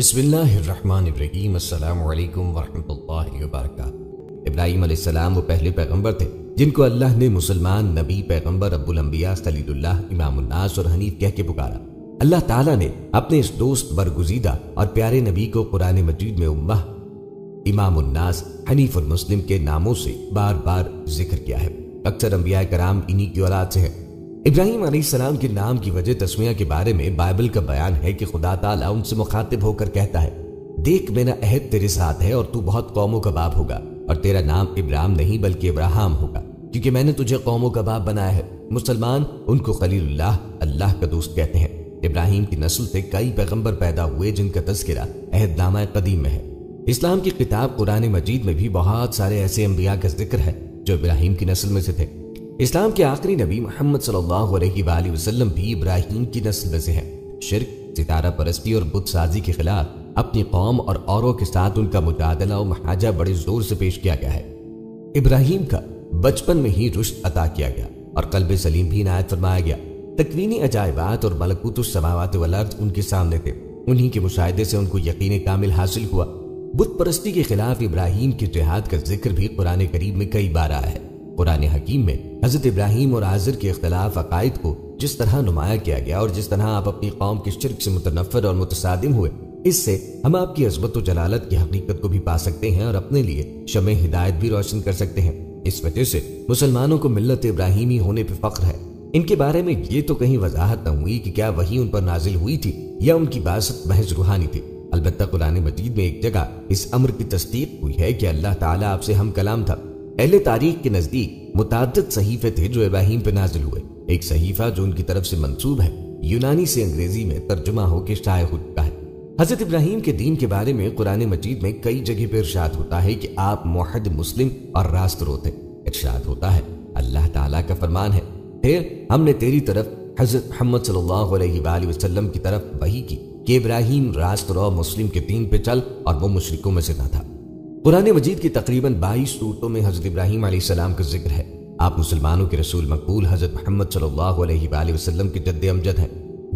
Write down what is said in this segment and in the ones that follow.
بسم اللہ الرحمن الرحیم۔ السلام علیکم ورحمۃ اللہ وبرکاتہ۔ ابراہیم علیہ السلام وہ پہلے پیغمبر تھے جن کو اللہ نے مسلمان، نبی، پیغمبر، ابو الانبیاء، خلیل اللہ، امام الناس اور حنیف کہہ کے پکارا۔ اللہ تعالیٰ نے اپنے اس دوست برگزیدہ اور پیارے نبی کو قرآن مجید میں امہ، امام الناس، حنیف اور مسلم کے ناموں سے بار بار ذکر کیا ہے۔ اکثر انبیاء کرام انہی کی اولاد سے ہیں۔ ابراہیم علیہ السلام کے نام کی وجہ تسمیہ کے بارے میں بائبل کا بیان ہے کہ خدا تعالیٰ ان سے مخاطب ہو کر کہتا ہے، دیکھ میرا عہد تیرے ساتھ ہے اور تو بہت قوموں کا باپ ہوگا، اور تیرا نام ابراہیم نہیں بلکہ ابراہام ہوگا، کیونکہ میں نے تجھے قوموں کا باپ بنایا ہے۔ مسلمان ان کو خلیل اللہ، اللہ کا دوست کہتے ہیں۔ ابراہیم کی نسل سے کئی پیغمبر پیدا ہوئے جن کا تذکرہ عہد نامہ قدیم میں ہے۔ اسلام کی کتاب قرآن مجید میں بھی بہت سارے ایسے انبیاء کا ذکر ہے جو ابراہیم کی نسل میں سے تھے۔ اسلام کے آخری نبی محمد صلی اللہ علیہ وآلہ وسلم بھی ابراہیم کی نسل میں سے ہیں۔ شرک، ستارہ پرستی اور بت سازی کے خلاف اپنی قوم اور اوروں کے ساتھ ان کا مجادلہ و محاجہ بڑے زور سے پیش کیا گیا ہے۔ ابراہیم کا بچپن میں ہی رشد عطا کیا گیا اور قلب سلیم بھی عنایت فرمایا گیا۔ تکوینی عجائبات اور ملکوت السماوات والارض ان کے سامنے تھے، انہی کے مشاہدے سے ان کو یقین کامل حاصل ہوا۔ بت پرستی کے خلاف ابراہیم کے جہاد کا ذکر بھی قرآن کریم میں کئی بار آیا ہے۔ قرآن حکیم میں حضرت ابراہیم اور آزر کے اختلاف عقائد کو جس طرح نمایاں کیا گیا اور جس طرح آپ اپنی قوم کے شرک سے متنفر اور متصادم ہوئے، اس سے ہم آپ کی عظمت و جلالت کی حقیقت کو بھی پا سکتے ہیں اور اپنے لیے شمع ہدایت بھی روشن کر سکتے ہیں۔ اس وجہ سے مسلمانوں کو ملت ابراہیمی ہونے پہ فخر ہے۔ ان کے بارے میں یہ تو کہیں وضاحت نہ ہوئی کہ کیا وحی ان پر نازل ہوئی تھی یا ان کی بعثت محض روحانی تھی۔ البتہ قرآن مجید میں ایک جگہ اس امر کی تصدیق ہوئی ہے کہ اللہ تعالیٰ آپ سے ہم کلام تھا۔ اہل تاریخ کے نزدیک متعدد صحیفے تھے جو ابراہیم پہ نازل ہوئے۔ ایک صحیفہ جو ان کی طرف سے منسوب ہے، یونانی سے انگریزی میں ترجمہ ہو کے شائع ہو چکا ہے۔ حضرت ابراہیم کے دین کے بارے میں قرآن مجید میں کئی جگہ پہ ارشاد ہوتا ہے کہ آپ موحد، مسلم اور راست رو تھے۔ ارشاد ہوتا ہے، اللہ تعالیٰ کا فرمان ہے، پھر ہم نے تیری طرف حضرت محمد صلی اللہ علیہ وآلہ وسلم کی طرف وحی کی کہ ابراہیم راست رو مسلم کے دین پہ چل اور وہ مشرکوں میں سے نہ تھا۔ قرآن مجید کی تقریباً 22 سورتوں میں حضرت ابراہیم علیہ السلام کا ذکر ہے۔ آپ مسلمانوں کے رسول مقبول حضرت محمد صلی اللہ علیہ وآلہ وسلم کے جد امجد ہیں۔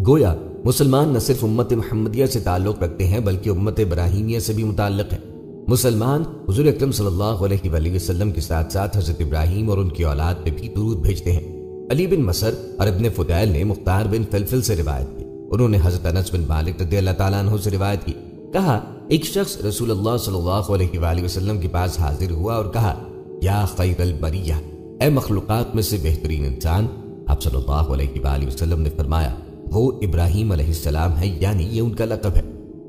گویا مسلمان نہ صرف امت محمدیہ سے تعلق رکھتے ہیں بلکہ امت ابراہیمیہ سے بھی متعلق ہیں۔ مسلمان حضور اکرم صلی اللہ علیہ وآلہ وسلم کے ساتھ ساتھ حضرت ابراہیم اور ان کی اولاد پہ بھی درود بھیجتے ہیں۔ علی بن مسر اور ابن فضیل نے مختار بن فلفل سے روایت کی، انہوں نے حضرت انس بن مالک رضی اللہ تعالیٰ عنہ سے روایت کی، کہا ایک شخص رسول اللہ صلی اللہ علیہ وآلہ وسلم کے پاس حاضر ہوا اور کہا، یا خیر البریہ، اے مخلوقات میں سے بہترین انسان۔ آپ صلی اللہ علیہ وآلہ وسلم نے فرمایا، وہ ابراہیم علیہ السلام ہے، یعنی یہ ان کا لقب ہے۔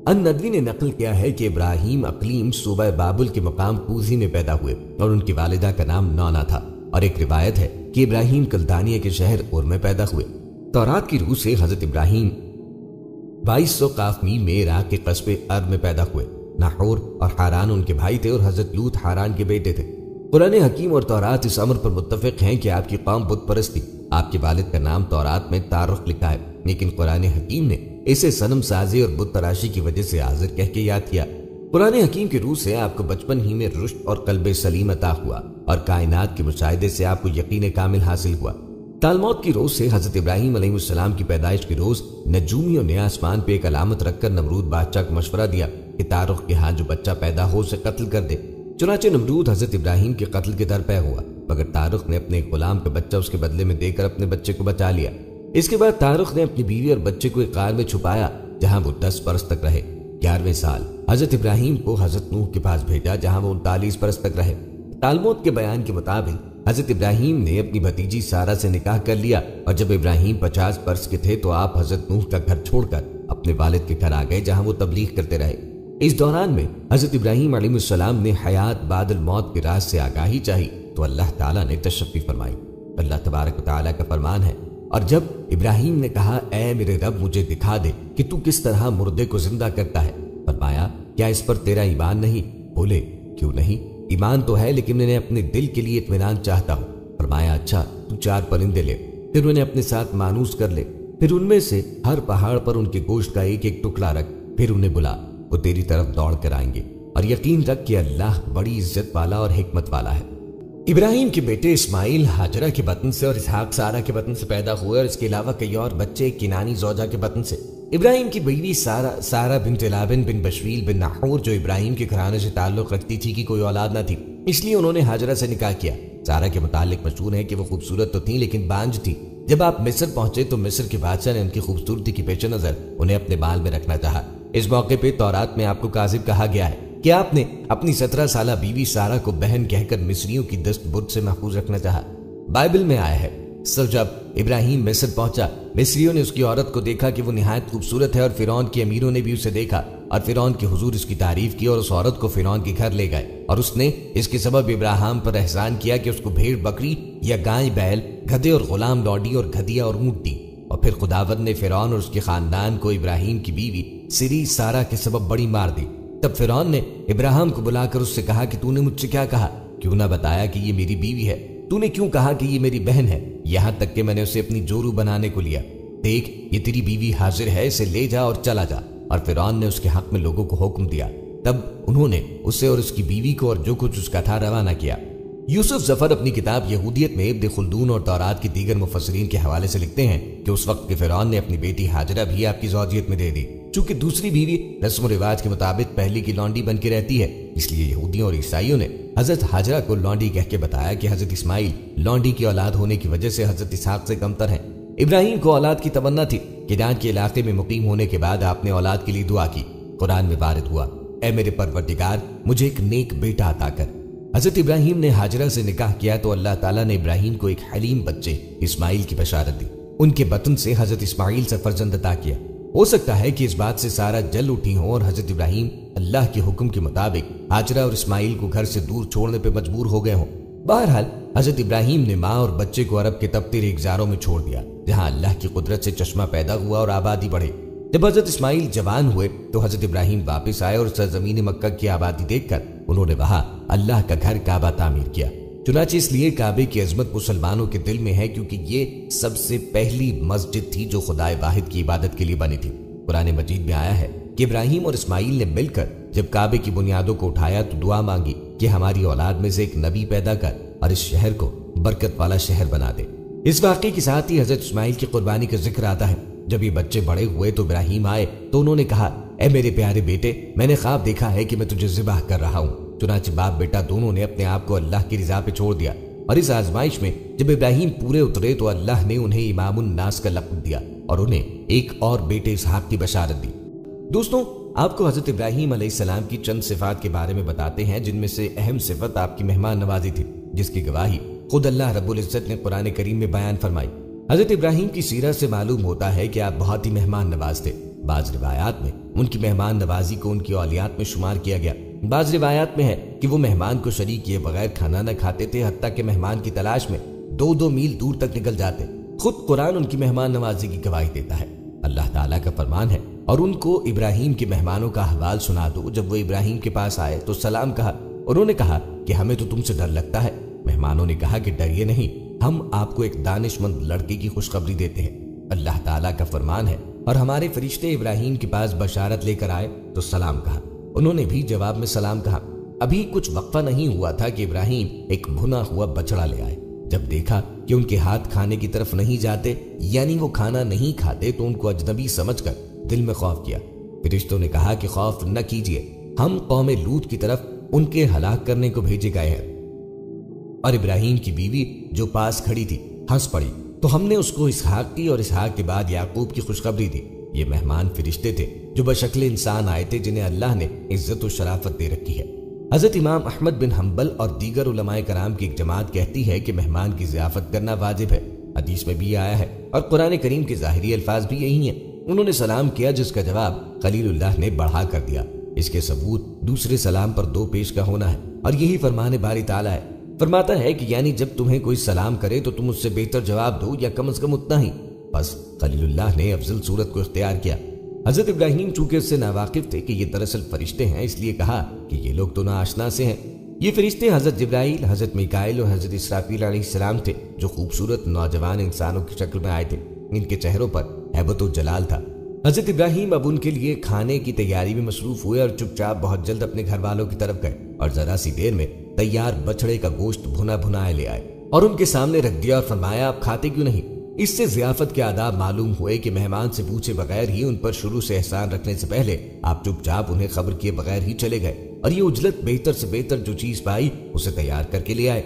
الندوی نے نقل کیا ہے کہ ابراہیم اقلیم صوبہ بابل کے مقام کوزی میں پیدا ہوئے اور ان کی والدہ کا نام نونا تھا، اور ایک روایت ہے کہ ابراہیم کلدانیہ کے شہر اور میں پیدا ہوئے۔ تورات کی روح سے حضرت ابراہیم 2200 قافمی میں عراق کے قصبے ارب میں پیدا ہوئے۔ ناحور اور حاران ان کے بھائی تھے اور حضرت لوط حاران کے بیٹے تھے۔ قرآن حکیم اور تورات اس امر پر متفق ہیں کہ آپ کی قوم بت پرست تھی۔ آپ کے والد کا نام تورات میں تارخ لکھا ہے، لیکن قرآن حکیم نے اسے صنم سازی اور بت تراشی کی وجہ سے حاضر کہہ کے یاد کیا۔ قرآن حکیم کی روح سے آپ کو بچپن ہی میں رشد اور قلب سلیم عطا ہوا اور کائنات کے مشاہدے سے آپ کو یقین کامل حاصل ہوا۔ تالموت کی روز سے حضرت ابراہیم علیہ السلام کی پیدائش کی روز نجومیوں نے آسمان پہ ایک علامت رکھ کر نمرود بادشاہ کو مشورہ دیا کہ تارخ کے ہاں جو بچہ پیدا ہو اسے قتل کر دے۔ چنانچہ نمرود حضرت ابراہیم کے قتل کے در پہ ہوا، مگر تارخ نے اپنے غلام کا بچہ اس کے بدلے میں دے کر اپنے بچے کو بچا لیا۔ اس کے بعد تارخ نے اپنی بیوی اور بچے کو ایک غار میں چھپایا جہاں وہ 10 برس تک رہے۔ 11ویں سال حضرت ابراہیم کو حضرت نوح کے پاس بھیجا جہاں وہ 39 برس تک رہے۔ تالموت کے بیان کے مطابق حضرت ابراہیم نے اپنی بھتیجی سارہ سے نکاح کر لیا، اور جب ابراہیم 50 برس کے تھے تو آپ حضرت نوح کا گھر چھوڑ کر اپنے والد کے گھر آ گئے جہاں وہ تبلیغ کرتے رہے۔ اس دوران میں حضرت ابراہیم علیہ السلام نے حیات بعد الموت کے راز سے آگاہی چاہی تو اللہ تعالیٰ نے تشفی فرمائی۔ اللہ تبارک و تعالیٰ کا فرمان ہے، اور جب ابراہیم نے کہا، اے میرے رب مجھے دکھا دے کہ تو کس طرح مردے کو زندہ کرتا ہے، فرمایا، کیا اس پر تیرا ایمان نہیں؟ بولے، کیوں نہیں؟ ایمان تو ہے لیکن میں اپنے دل کے لیے اطمینان چاہتا ہوں۔ فرمایا، اچھا تو 4 پرندے لے، پھر انہیں اپنے ساتھ مانوس کر لے، پھر ان میں سے ہر پہاڑ پر ان کے گوشت کا ایک ایک ٹکڑا رکھ، پھر انہیں بلا، وہ تیری طرف دوڑ کر آئیں گے، اور یقین رکھ کہ اللہ بڑی عزت والا اور حکمت والا ہے۔ ابراہیم کے بیٹے اسماعیل ہاجرہ کے بطن سے اور اسحاق سارہ کے بطن سے پیدا ہوئے، اور اس کے علاوہ کئی اور بچے کنانی زوجہ کے بطن سے۔ ابراہیم کی بیوی سارا بنت لابن بن بشویل بن نحور جو ابراہیم کے گھرانے سے تعلق رکھتی تھی کہ کوئی اولاد نہ تھی، اس لیے انہوں نے ہاجرہ سے نکاح کیا۔ سارا کے متعلق مشہور ہے کہ وہ خوبصورت تو تھیں لیکن بانجھ تھی۔ جب آپ مصر پہنچے تو مصر کے بادشاہ نے ان کی خوبصورتی کے پیش نظر انہیں اپنے بال میں رکھنا چاہا۔ اس موقع پہ تورات میں آپ کو کاذب کہا گیا ہے کہ آپ نے اپنی 17 سالہ بیوی سارا کو بہن کہہ کر مصریوں کی دست برد سے محفوظ رکھنا چاہا۔ بائبل میں آیا ہے، سر جب ابراہیم مصر پہنچا، مصریوں نے اس کی عورت کو دیکھا کہ وہ نہایت خوبصورت ہے، اور فرعون کے امیروں نے بھی اسے دیکھا اور فرعون کے حضور اس کی تعریف کی، اور اس عورت کو فرعون کے گھر لے گئے، اور اس نے اس کے سبب ابراہیم پر احسان کیا کہ اس کو بھیڑ بکری یا گائے بیل، گدھے اور غلام لوڈی اور گدھیا اور اونٹ دی۔ اور پھر خداوند نے فرعون اور اس کے خاندان کو ابراہیم کی بیوی سری سارا کے سبب بڑی مار دی۔ تب فرعون نے ابراہیم کو بلا کر اس سے کہا کہ تو نے مجھ سے کیا کہا؟ کیوں نہ بتایا کہ یہ میری بیوی ہے؟ تو نے کیوں کہا کہ یہ میری بہن ہے؟ یہاں تک کہ میں نے اسے اپنی جورو بنانے کو لیا۔ دیکھ، یہ تیری بیوی حاضر ہے، اسے لے جا اور چلا جا۔ اور فرعون نے اس کے حق میں لوگوں کو حکم دیا۔ تب انہوں نے اسے اور اس کی بیوی کو اور جو کچھ اس کا تھا روانہ کیا۔ یوسف ظفر اپنی کتاب یہودیت میں ابن خلدون اور تورات کی دیگر مفسرین کے حوالے سے لکھتے ہیں کہ اس وقت کے فرعون نے اپنی بیٹی ہاجرہ بھی آپ کی زوجیت میں دے دی۔ چونکہ دوسری بیوی رسم و رواج کے مطابق پہلی کی لونڈی بن کے رہتی ہے، اس لیے یہودیوں اور عیسائیوں نے حضرت ہاجرہ کو لونڈی کہہ کے بتایا کہ حضرت اسماعیل لونڈی کی اولاد ہونے کی وجہ سے حضرت اسحاق سے کمتر ہیں۔ ابراہیم کو اولاد کی تمنا تھی۔ کینان کے علاقے میں مقیم ہونے کے بعد آپ نے اولاد کے لیے دعا کی۔ قرآن میں وارد ہوا، اے میرے پروردگار، مجھے ایک نیک بیٹا عطا کر۔ حضرت ابراہیم نے ہاجرہ سے نکاح کیا تو اللہ تعالیٰ نے ابراہیم کو ایک حلیم بچے اسماعیل کی بشارت دی۔ ان کے بطن سے حضرت اسماعیل سے فرزند عطا کیا۔ ہو سکتا ہے کہ اس بات سے سارا جل اٹھی ہوں اور حضرت ابراہیم اللہ کے حکم کے مطابق ہاجرہ اور اسماعیل کو گھر سے دور چھوڑنے پہ مجبور ہو گئے ہوں۔ بہرحال حضرت ابراہیم نے ماں اور بچے کو عرب کے تپتے ریگزاروں میں چھوڑ دیا، جہاں اللہ کی قدرت سے چشمہ پیدا ہوا اور آبادی بڑھے۔ جب حضرت اسماعیل جوان ہوئے تو حضرت ابراہیم واپس آئے اور سرزمین مکہ کی آبادی دیکھ کر انہوں نے وہاں اللہ کا گھر کعبہ تعمیر کیا۔ چنانچہ اس لیے کعبے کی عظمت مسلمانوں کے دل میں ہے کیونکہ یہ سب سے پہلی مسجد تھی جو خدائے واحد کی عبادت کے لیے بنی تھی۔ قرآن مجید میں آیا ہے کہ ابراہیم اور اسماعیل نے مل کر جب کعبے کی بنیادوں کو اٹھایا تو دعا مانگی کہ ہماری اولاد میں سے ایک نبی پیدا کر اور اس شہر کو برکت والا شہر بنا دے۔ اس واقعے کے ساتھ ہی حضرت اسماعیل کی قربانی کا ذکر آتا ہے۔ جب یہ بچے بڑے ہوئے تو ابراہیم آئے تو انہوں نے کہا، اے میرے پیارے بیٹے، میں نے خواب دیکھا ہے کہ میں تجھے ذبح کر رہا ہوں۔ چنانچہ باپ بیٹا دونوں نے اپنے آپ کو اللہ کی رضا پہ چھوڑ دیا، اور اس آزمائش میں جب ابراہیم پورے اترے تو اللہ نے انہیں امام الناس کا لقب دیا اور انہیں ایک اور بیٹے اسحاق کی بشارت دی۔ دوستوں، آپ کو حضرت ابراہیم علیہ السلام کی چند صفات کے بارے میں بتاتے ہیں، جن میں سے اہم صفت آپ کی مہمان نوازی تھی، جس کی گواہی خود اللہ رب العزت نے قرآن کریم میں بیان فرمائی۔ حضرت ابراہیم کی سیرت سے معلوم ہوتا ہے کہ آپ بہت ہی مہمان نواز تھے۔ بعض روایات میں ان کی مہمان نوازی کو ان کی اولیات میں شمار کیا گیا۔ بعض روایات میں ہے کہ وہ مہمان کو شریک کیے بغیر کھانا نہ کھاتے تھے، حتیٰ کہ مہمان کی تلاش میں 2-2 میل دور تک نکل جاتے۔ خود قرآن ان کی مہمان نوازی کی گواہی دیتا ہے۔ اللہ تعالیٰ کا فرمان ہے، اور ان کو ابراہیم کے مہمانوں کا احوال سنا دو۔ جب وہ ابراہیم کے پاس آئے تو سلام کہا۔ انہوں نے کہا کہ ہمیں تو تم سے ڈر لگتا ہے۔ مہمانوں نے کہا کہ ڈریے نہیں، ہم آپ کو ایک دانش مند لڑکے کی خوشخبری دیتے ہیں۔ اللہ تعالیٰ کا فرمان ہے، اور ہمارے فرشتے ابراہیم کے پاس بشارت لے کر آئے تو سلام کہا۔ انہوں نے بھی جواب میں سلام کہا۔ ابھی کچھ وقفہ نہیں ہوا تھا کہ ابراہیم ایک بھنا ہوا بچڑا لے آئے۔ جب دیکھا کہ ان کے ہاتھ کھانے کی طرف نہیں جاتے، یعنی وہ کھانا نہیں کھاتے، تو ان کو اجنبی سمجھ کر دل میں خوف کیا۔ فرشتوں نے کہا کہ خوف نہ کیجیے، ہم قوم لوط کی طرف ان کے ہلاک کرنے کو بھیجے گئے ہیں۔ اور ابراہیم کی بیوی جو پاس کھڑی تھی ہنس پڑی، تو ہم نے اس کو اسحاق کی اور اسحاق کے بعد یعقوب کی خوشخبری دی۔ یہ مہمان فرشتے تھے جو بشکل انسان آئے تھے، جنہیں اللہ نے عزت و شرافت دے رکھی ہے۔ حضرت امام احمد بن حنبل اور دیگر علماء کرام کی ایک جماعت کہتی ہے کہ مہمان کی ضیافت کرنا واجب ہے۔ حدیث میں بھی آیا ہے اور قرآن کریم کے ظاہری الفاظ بھی یہی ہیں۔ انہوں نے سلام کیا، جس کا جواب خلیل اللہ نے بڑھا کر دیا۔ اس کے ثبوت دوسرے سلام پر 2 پیش کا ہونا ہے، اور یہی فرمان باری تعالیٰ ہے۔ فرماتا ہے کہ یعنی جب تمہیں کوئی سلام کرے تو تم اس سے بہتر جواب دو، یا کم از کم اتنا ہی۔ بس خلیل اللہ نے افضل صورت کو اختیار کیا۔ حضرت ابراہیم چونکہ اس سے ناواقف تھے کہ یہ دراصل فرشتے ہیں، اس لیے کہا کہ یہ لوگ تو ناآشنا سے ہیں۔ یہ فرشتے حضرت جبرائیل، حضرت میکائیل اور حضرت اسرافیل علیہ السلام تھے، جو خوبصورت نوجوان انسانوں کی شکل میں آئے تھے۔ ان کے چہروں پر ہیبت و جلال تھا۔ حضرت ابراہیم اب ان کے لیے کھانے کی تیاری میں مصروف ہوئے اور چپ چاپ بہت جلد اپنے گھر والوں کی طرف گئے، اور ذرا سی دیر میں تیار بچڑے کا گوشت بھنا بھنایا لے آئے اور ان کے سامنے رکھ دیا، اور فرمایا، آپ کھاتے کیوں نہیں؟ اس سے ضیافت کے آداب معلوم ہوئے کہ مہمان سے پوچھے بغیر ہی ان پر شروع سے احسان رکھنے سے پہلے آپ چپ چاپ انہیں خبر کیے بغیر ہی چلے گئے اور یہ اجلت بہتر سے بہتر جو چیز پائی اسے تیار کر کے لے آئے۔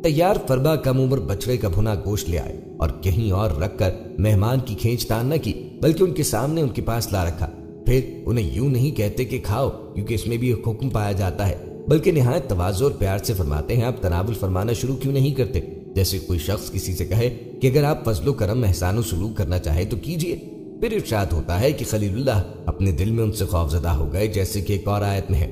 تیار فرما کم عمر بچڑے کا بھنا گوشت لے آئے اور کہیں اور رکھ کر مہمان کی کھینچ تان نہ کی بلکہ ان کے سامنے ان کے پاس لا رکھا۔ پھر انہیں یوں نہیں کہتے کہ کھاؤ کیونکہ اس میں بھی ایک حکم پایا جاتا ہے، بلکہ نہایت تواضع اور پیار سے فرماتے ہیں آپ تناول فرمانا شروع کیوں نہیں کرتے؟ جیسے کوئی شخص کسی سے کہے کہ اگر آپ فضل و کرم احسان و سلوک کرنا چاہے تو کیجئے۔ پھر ارشاد ہوتا ہے کہ خلیل اللہ اپنے دل میں ان سے خوفزدہ ہو گئے، جیسے کہ ایک اور آیت میں ہے،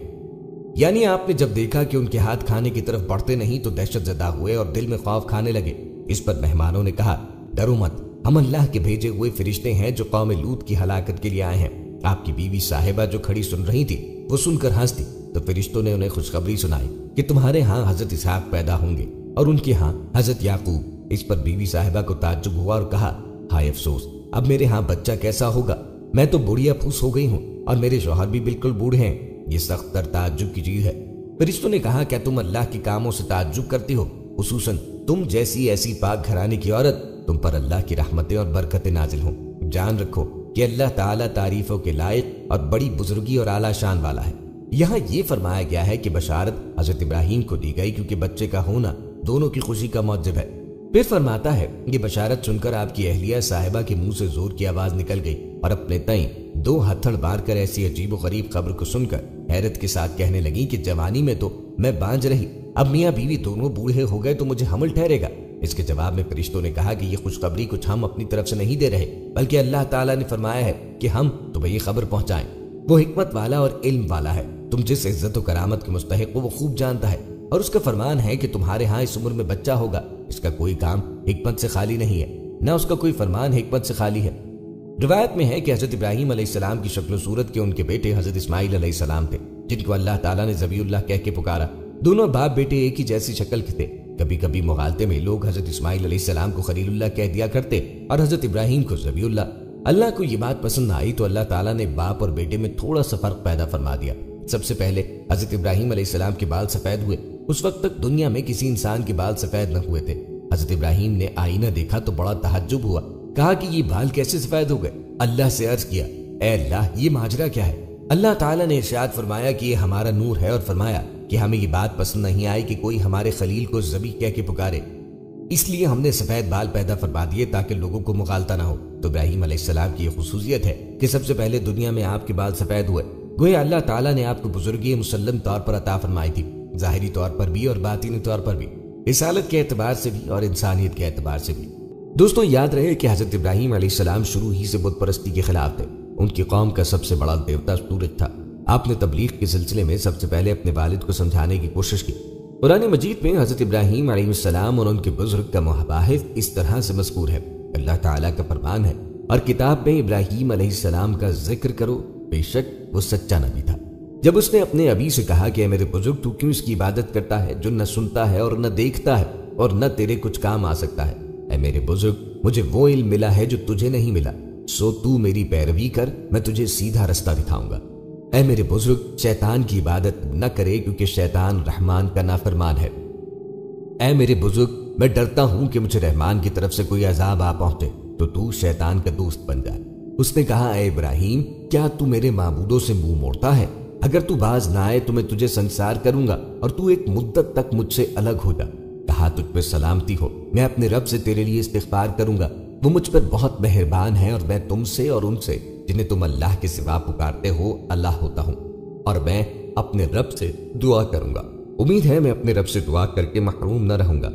یعنی آپ نے جب دیکھا کہ ان کے ہاتھ کھانے کی طرف بڑھتے نہیں تو دہشت زدہ ہوئے اور دل میں خوف کھانے لگے۔ اس پر مہمانوں نے کہا، ڈرو مت، ہم اللہ کے بھیجے ہوئے فرشتے ہیں جو قوم لوط کی ہلاکت کے لیے آئے ہیں۔ آپ کی بیوی صاحبہ جو کھڑی سن رہی تھی وہ سن کر ہنس دی تو فرشتوں نے انہیں خوشخبری سنائی کہ تمہارے ہاں حضرت اسحاق پیدا ہوں گے اور ان کے ہاں حضرت یعقوب۔ اس پر بیوی صاحبہ کو تعجب ہوا اور کہا، ہائے افسوس، اب میرے ہاں بچہ کیسا ہوگا؟ میں تو بوڑھیا پھوس ہو گئی ہوں اور میرے شوہر بھی بالکل بوڑھے ہیں، یہ سخت تر تعجب کی چیز ہے۔ فرشتوں نے کہا، کیا تم اللہ کے کاموں سے تعجب کرتی ہو؟ خصوصاً تم جیسی ایسی پاک گھرانے کی عورت، تم پر اللہ کی رحمتیں اور برکتیں نازل ہوں۔ جان رکھو کہ اللہ تعالیٰ تعریفوں کے لائق اور بڑی بزرگی اور اعلیٰ شان والا ہے۔ یہاں یہ فرمایا گیا ہے کہ بشارت حضرت ابراہیم کو دی گئی کیونکہ بچے کا ہونا دونوں کی خوشی کا موجب ہے۔ پھر فرماتا ہے، یہ بشارت سن کر آپ کی اہلیہ صاحبہ کے منہ سے زور کی آواز نکل گئی اور اپنے تئیں دو ہتھڑ مار کر ایسی عجیب و غریب خبر کو سن کر حیرت کے ساتھ کہنے لگی کہ جوانی میں تو میں بانجھ رہی، اب میاں بیوی دونوں بوڑھے ہو گئے تو مجھے حمل ٹھہرے گا۔ اس کے جواب میں فرشتوں نے کہا کہ یہ خوشخبری کچھ ہم اپنی طرف سے نہیں دے رہے، بلکہ اللہ تعالیٰ نے فرمایا ہے کہ ہم تمہیں یہ خبر پہنچائیں۔ وہ حکمت والا اور علم والا ہے، تم جس عزت و کرامت کے مستحق ہو وہ خوب جانتا ہے، اور اس کا فرمان ہے کہ تمہارے ہاں اس عمر میں بچہ ہوگا۔ اس کا کوئی کام حکمت سے خالی نہیں ہے، نہ اس کا کوئی فرمان حکمت سے خالی ہے۔ روایت میں ہے کہ حضرت ابراہیم علیہ السلام کی شکل و صورت کے ان کے بیٹے حضرت اسماعیل علیہ السلام تھے، جن کو اللہ تعالیٰ نے ذبیح اللہ کہہ کے پکارا۔ دونوں باپ بیٹے ایک ہی جیسی شکل کے تھے۔ کبھی کبھی مغالطے میں لوگ حضرت اسماعیل علیہ السلام کو خلیل اللہ کہہ دیا کرتے اور حضرت ابراہیم کو ذبیح اللہ۔ اللہ کو یہ بات پسند نہ آئی تو اللہ تعالیٰ نے باپ اور بیٹے میں تھوڑا سا فرق پیدا فرما دیا۔ سب سے پہلے حضرت ابراہیم علیہ السلام کے بال سفید ہوئے۔ اس وقت تک دنیا میں کسی انسان کے بال سفید نہ ہوئے تھے۔ حضرت ابراہیم نے آئینہ دیکھا تو بڑا تعجب ہوا، کہا کہ یہ بال کیسے سفید ہو گئے؟ اللہ سے عرض کیا، اے اللہ، یہ ماجرا کیا ہے؟ اللہ تعالیٰ نے ارشاد فرمایا کہ یہ ہمارا نور ہے اور فرمایا کہ ہمیں یہ بات پسند نہیں آئی کہ کوئی ہمارے خلیل کو ذبیح کہہ کے پکارے، اس لیے ہم نے سفید بال پیدا فرما دیے تاکہ لوگوں کو مغالطہ نہ ہو۔ تو ابراہیم علیہ السلام کی یہ خصوصیت ہے کہ سب سے پہلے دنیا میں آپ کے بال سفید ہوئے، گویا اللہ تعالیٰ نے آپ کو بزرگی مسلم طور پر عطا فرمائی تھی، ظاہری طور پر بھی اور باطنی طور پر بھی، رسالت کے اعتبار سے بھی اور انسانیت کے اعتبار سے بھی۔ دوستوں، یاد رہے کہ حضرت ابراہیم علیہ السلام شروع ہی سے بت پرستی کے خلاف تھے۔ ان کی قوم کا سب سے بڑا دیوتا سورج تھا۔ آپ نے تبلیغ کے سلسلے میں سب سے پہلے اپنے والد کو سمجھانے کی کوشش کی۔ قرآن مجید میں حضرت ابراہیم علیہ السلام اور ان کے بزرگ کا مباحث اس طرح سے مذکور ہے۔ اللہ تعالیٰ کا فرمان ہے، اور کتاب میں ابراہیم علیہ السلام کا ذکر کرو، بے شک وہ سچا نبی تھا۔ جب اس نے اپنے ابی سے کہا کہ اے میرے بزرگ، تو کیوں اس کی عبادت کرتا ہے جو نہ سنتا ہے اور نہ دیکھتا ہے اور نہ تیرے کچھ کام آ سکتا ہے؟ اے میرے بزرگ، مجھے وہ علم ملا ہے جو تجھے نہیں ملا، سو تو میری پیروی کر، میں تجھے سیدھا رستہ دکھاؤں گا۔ اے میرے بزرگ، شیطان کی عبادت نہ کرے کیونکہ شیطان رحمان کا نافرمان ہے۔ اے میرے بزرگ، میں ڈرتا ہوں کہ مجھے رحمان کی طرف سے کوئی عذاب آ پہنچے تو شیطان کا دوست بن جائے۔ اس نے کہا، اے ابراہیم، کیا تو میرے معبودوں سے منہ موڑتا ہے؟ اگر تو باز نہ آئے تو میں تجھے سنسار کروں گا اور تو ایک مدت تک مجھ سے الگ ہو جا۔ کہا، تجھ پہ سلامتی ہو، میں اپنے رب سے تیرے لیے استغفار کروں گا، وہ مجھ پر بہت مہربان ہے، اور میں تم سے اور ان سے جنہیں تم اللہ کے سوا پکارتے ہو اللہ ہوتا ہوں، اور میں اپنے رب سے دعا کروں گا، امید ہے میں اپنے رب سے دعا کر کے محروم نہ رہوں گا۔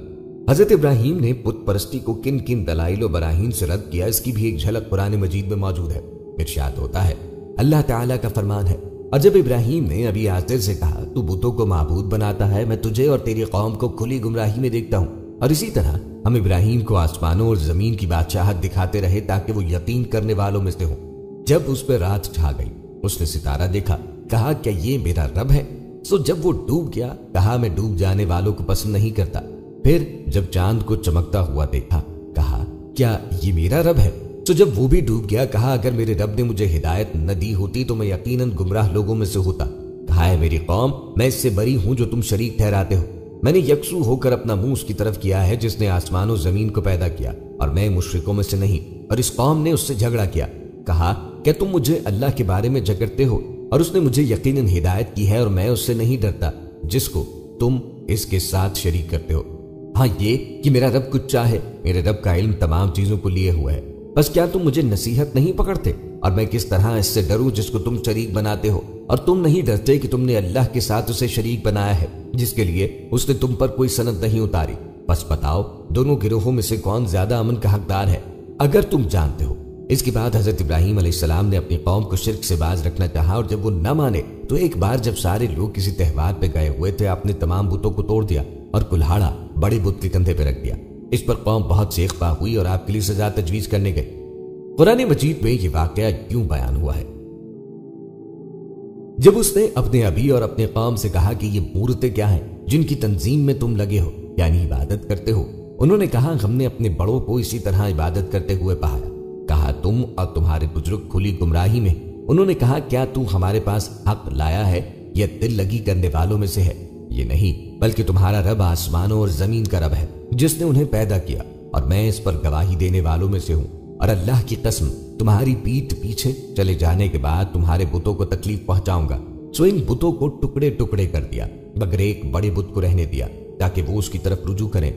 حضرت ابراہیم نے بت پرستی کو کن کن دلائل و براہین سے رد کیا، اس کی بھی ایک جھلک قرآن مجید میں موجود ہے۔ ارشاد ہوتا ہے، اللہ تعالیٰ کا فرمان ہے، اور جب ابراہیم نے ابی آزر سے کہا، تو بتوں کو معبود بناتا ہے، میں تجھے اور تیری قوم کو کھلی گمراہی میں دیکھتا ہوں۔ اور اسی طرح ہم ابراہیم کو آسمانوں اور زمین کی بادشاہت دکھاتے رہے تاکہ وہ یقین کرنے والوں میں سے ہوں۔ جب اس پہ رات چھا گئی، اس نے ستارہ دیکھا، کہا، کیا یہ میرا رب ہے؟ سو جب وہ ڈوب گیا، کہا، میں ڈوب جانے والوں کو پسند نہیں کرتا۔ پھر جب چاند کو چمکتا ہوا دیکھا، کہا، کیا یہ میرا رب ہے؟ تو جب وہ بھی ڈوب گیا، کہا، اگر میرے رب نے مجھے ہدایت نہ دی ہوتی تو میں یقیناً گمراہ لوگوں میں سے ہوتا۔ کہا، ہے میری قوم، میں اس سے بری ہوں جو تم شریک ٹھہراتے ہو۔ میں نے یکسو ہو کر اپنا منہ اس کی طرف کیا ہے جس نے آسمان و زمین کو پیدا کیا، اور میں مشرکوں میں سے نہیں۔ اور اس قوم نے اس سے جھگڑا کیا، کہا کہ تم مجھے اللہ کے بارے میں جھگڑتے ہو، اور اس نے مجھے یقیناً ہدایت کی ہے اور میں اس سے نہیں ڈرتا جس کو تم اس کے ساتھ شریک کرتے ہو۔ ہاں یہ کہ میرا رب کچھ چاہے، میرے رب کا علم تمام چیزوں کو لیے ہوا ہے، بس کیا تم مجھے نصیحت نہیں پکڑتے؟ اور میں کس طرح اس سے ڈروں جس کو تم شریک بناتے ہو، اور تم نہیں ڈرتے کہ تم نے اللہ کے ساتھ اسے شریک بنایا ہے جس کے لیے اس نے تم پر کوئی سند نہیں اتاری۔ بس بتاؤ دونوں گروہوں میں سے کون زیادہ امن کا حقدار ہے اگر تم جانتے ہو۔ اس کے بعد حضرت ابراہیم علیہ السلام نے اپنی قوم کو شرک سے باز رکھنا چاہا، اور جب وہ نہ مانے تو ایک بار جب سارے لوگ کسی تہوار پہ گئے ہوئے تھے، اپنے تمام بتوں کو توڑ دیا اور کلہاڑا بڑے بت کے کندھے پہ رکھ دیا۔ اس پر قوم بہت سیخ پا ہوئی اور آپ کے لیے سزا تجویز کرنے گئی۔ قرآن مجید میں یہ واقعہ یوں بیان ہوا ہے: جب اس نے اپنے ابی اور اپنے قوم سے کہا کہ یہ مورتیں کیا ہیں جن کی تنظیم میں تم لگے ہو، یعنی عبادت کرتے ہو؟ انہوں نے کہا ہم نے اپنے بڑوں کو اسی طرح عبادت کرتے ہوئے پایا۔ کہا تم اور تمہارے بزرگ کھلی گمراہی میں۔ انہوں نے کہا کیا تو ہمارے پاس حق لایا ہے؟ یہ دل لگی کرنے والوں میں سے ہے۔ یہ نہیں بلکہ تمہارا رب آسمانوں اور زمین کا رب ہے جس نے انہیں پیدا کیا، اور میں اس پر گواہی دینے والوں میں سے ہوں۔ اور اللہ کی قسم تمہاری پیٹھ پیچھے چلے جانے کے بعد تمہارے بتوں کو تکلیف پہنچاؤں گا۔ سو ان بتوں کو ٹکڑے ٹکڑے کر دیا، مگر ایک بڑے بت کو رہنے دیا تاکہ وہ اس کی طرف رجوع کریں۔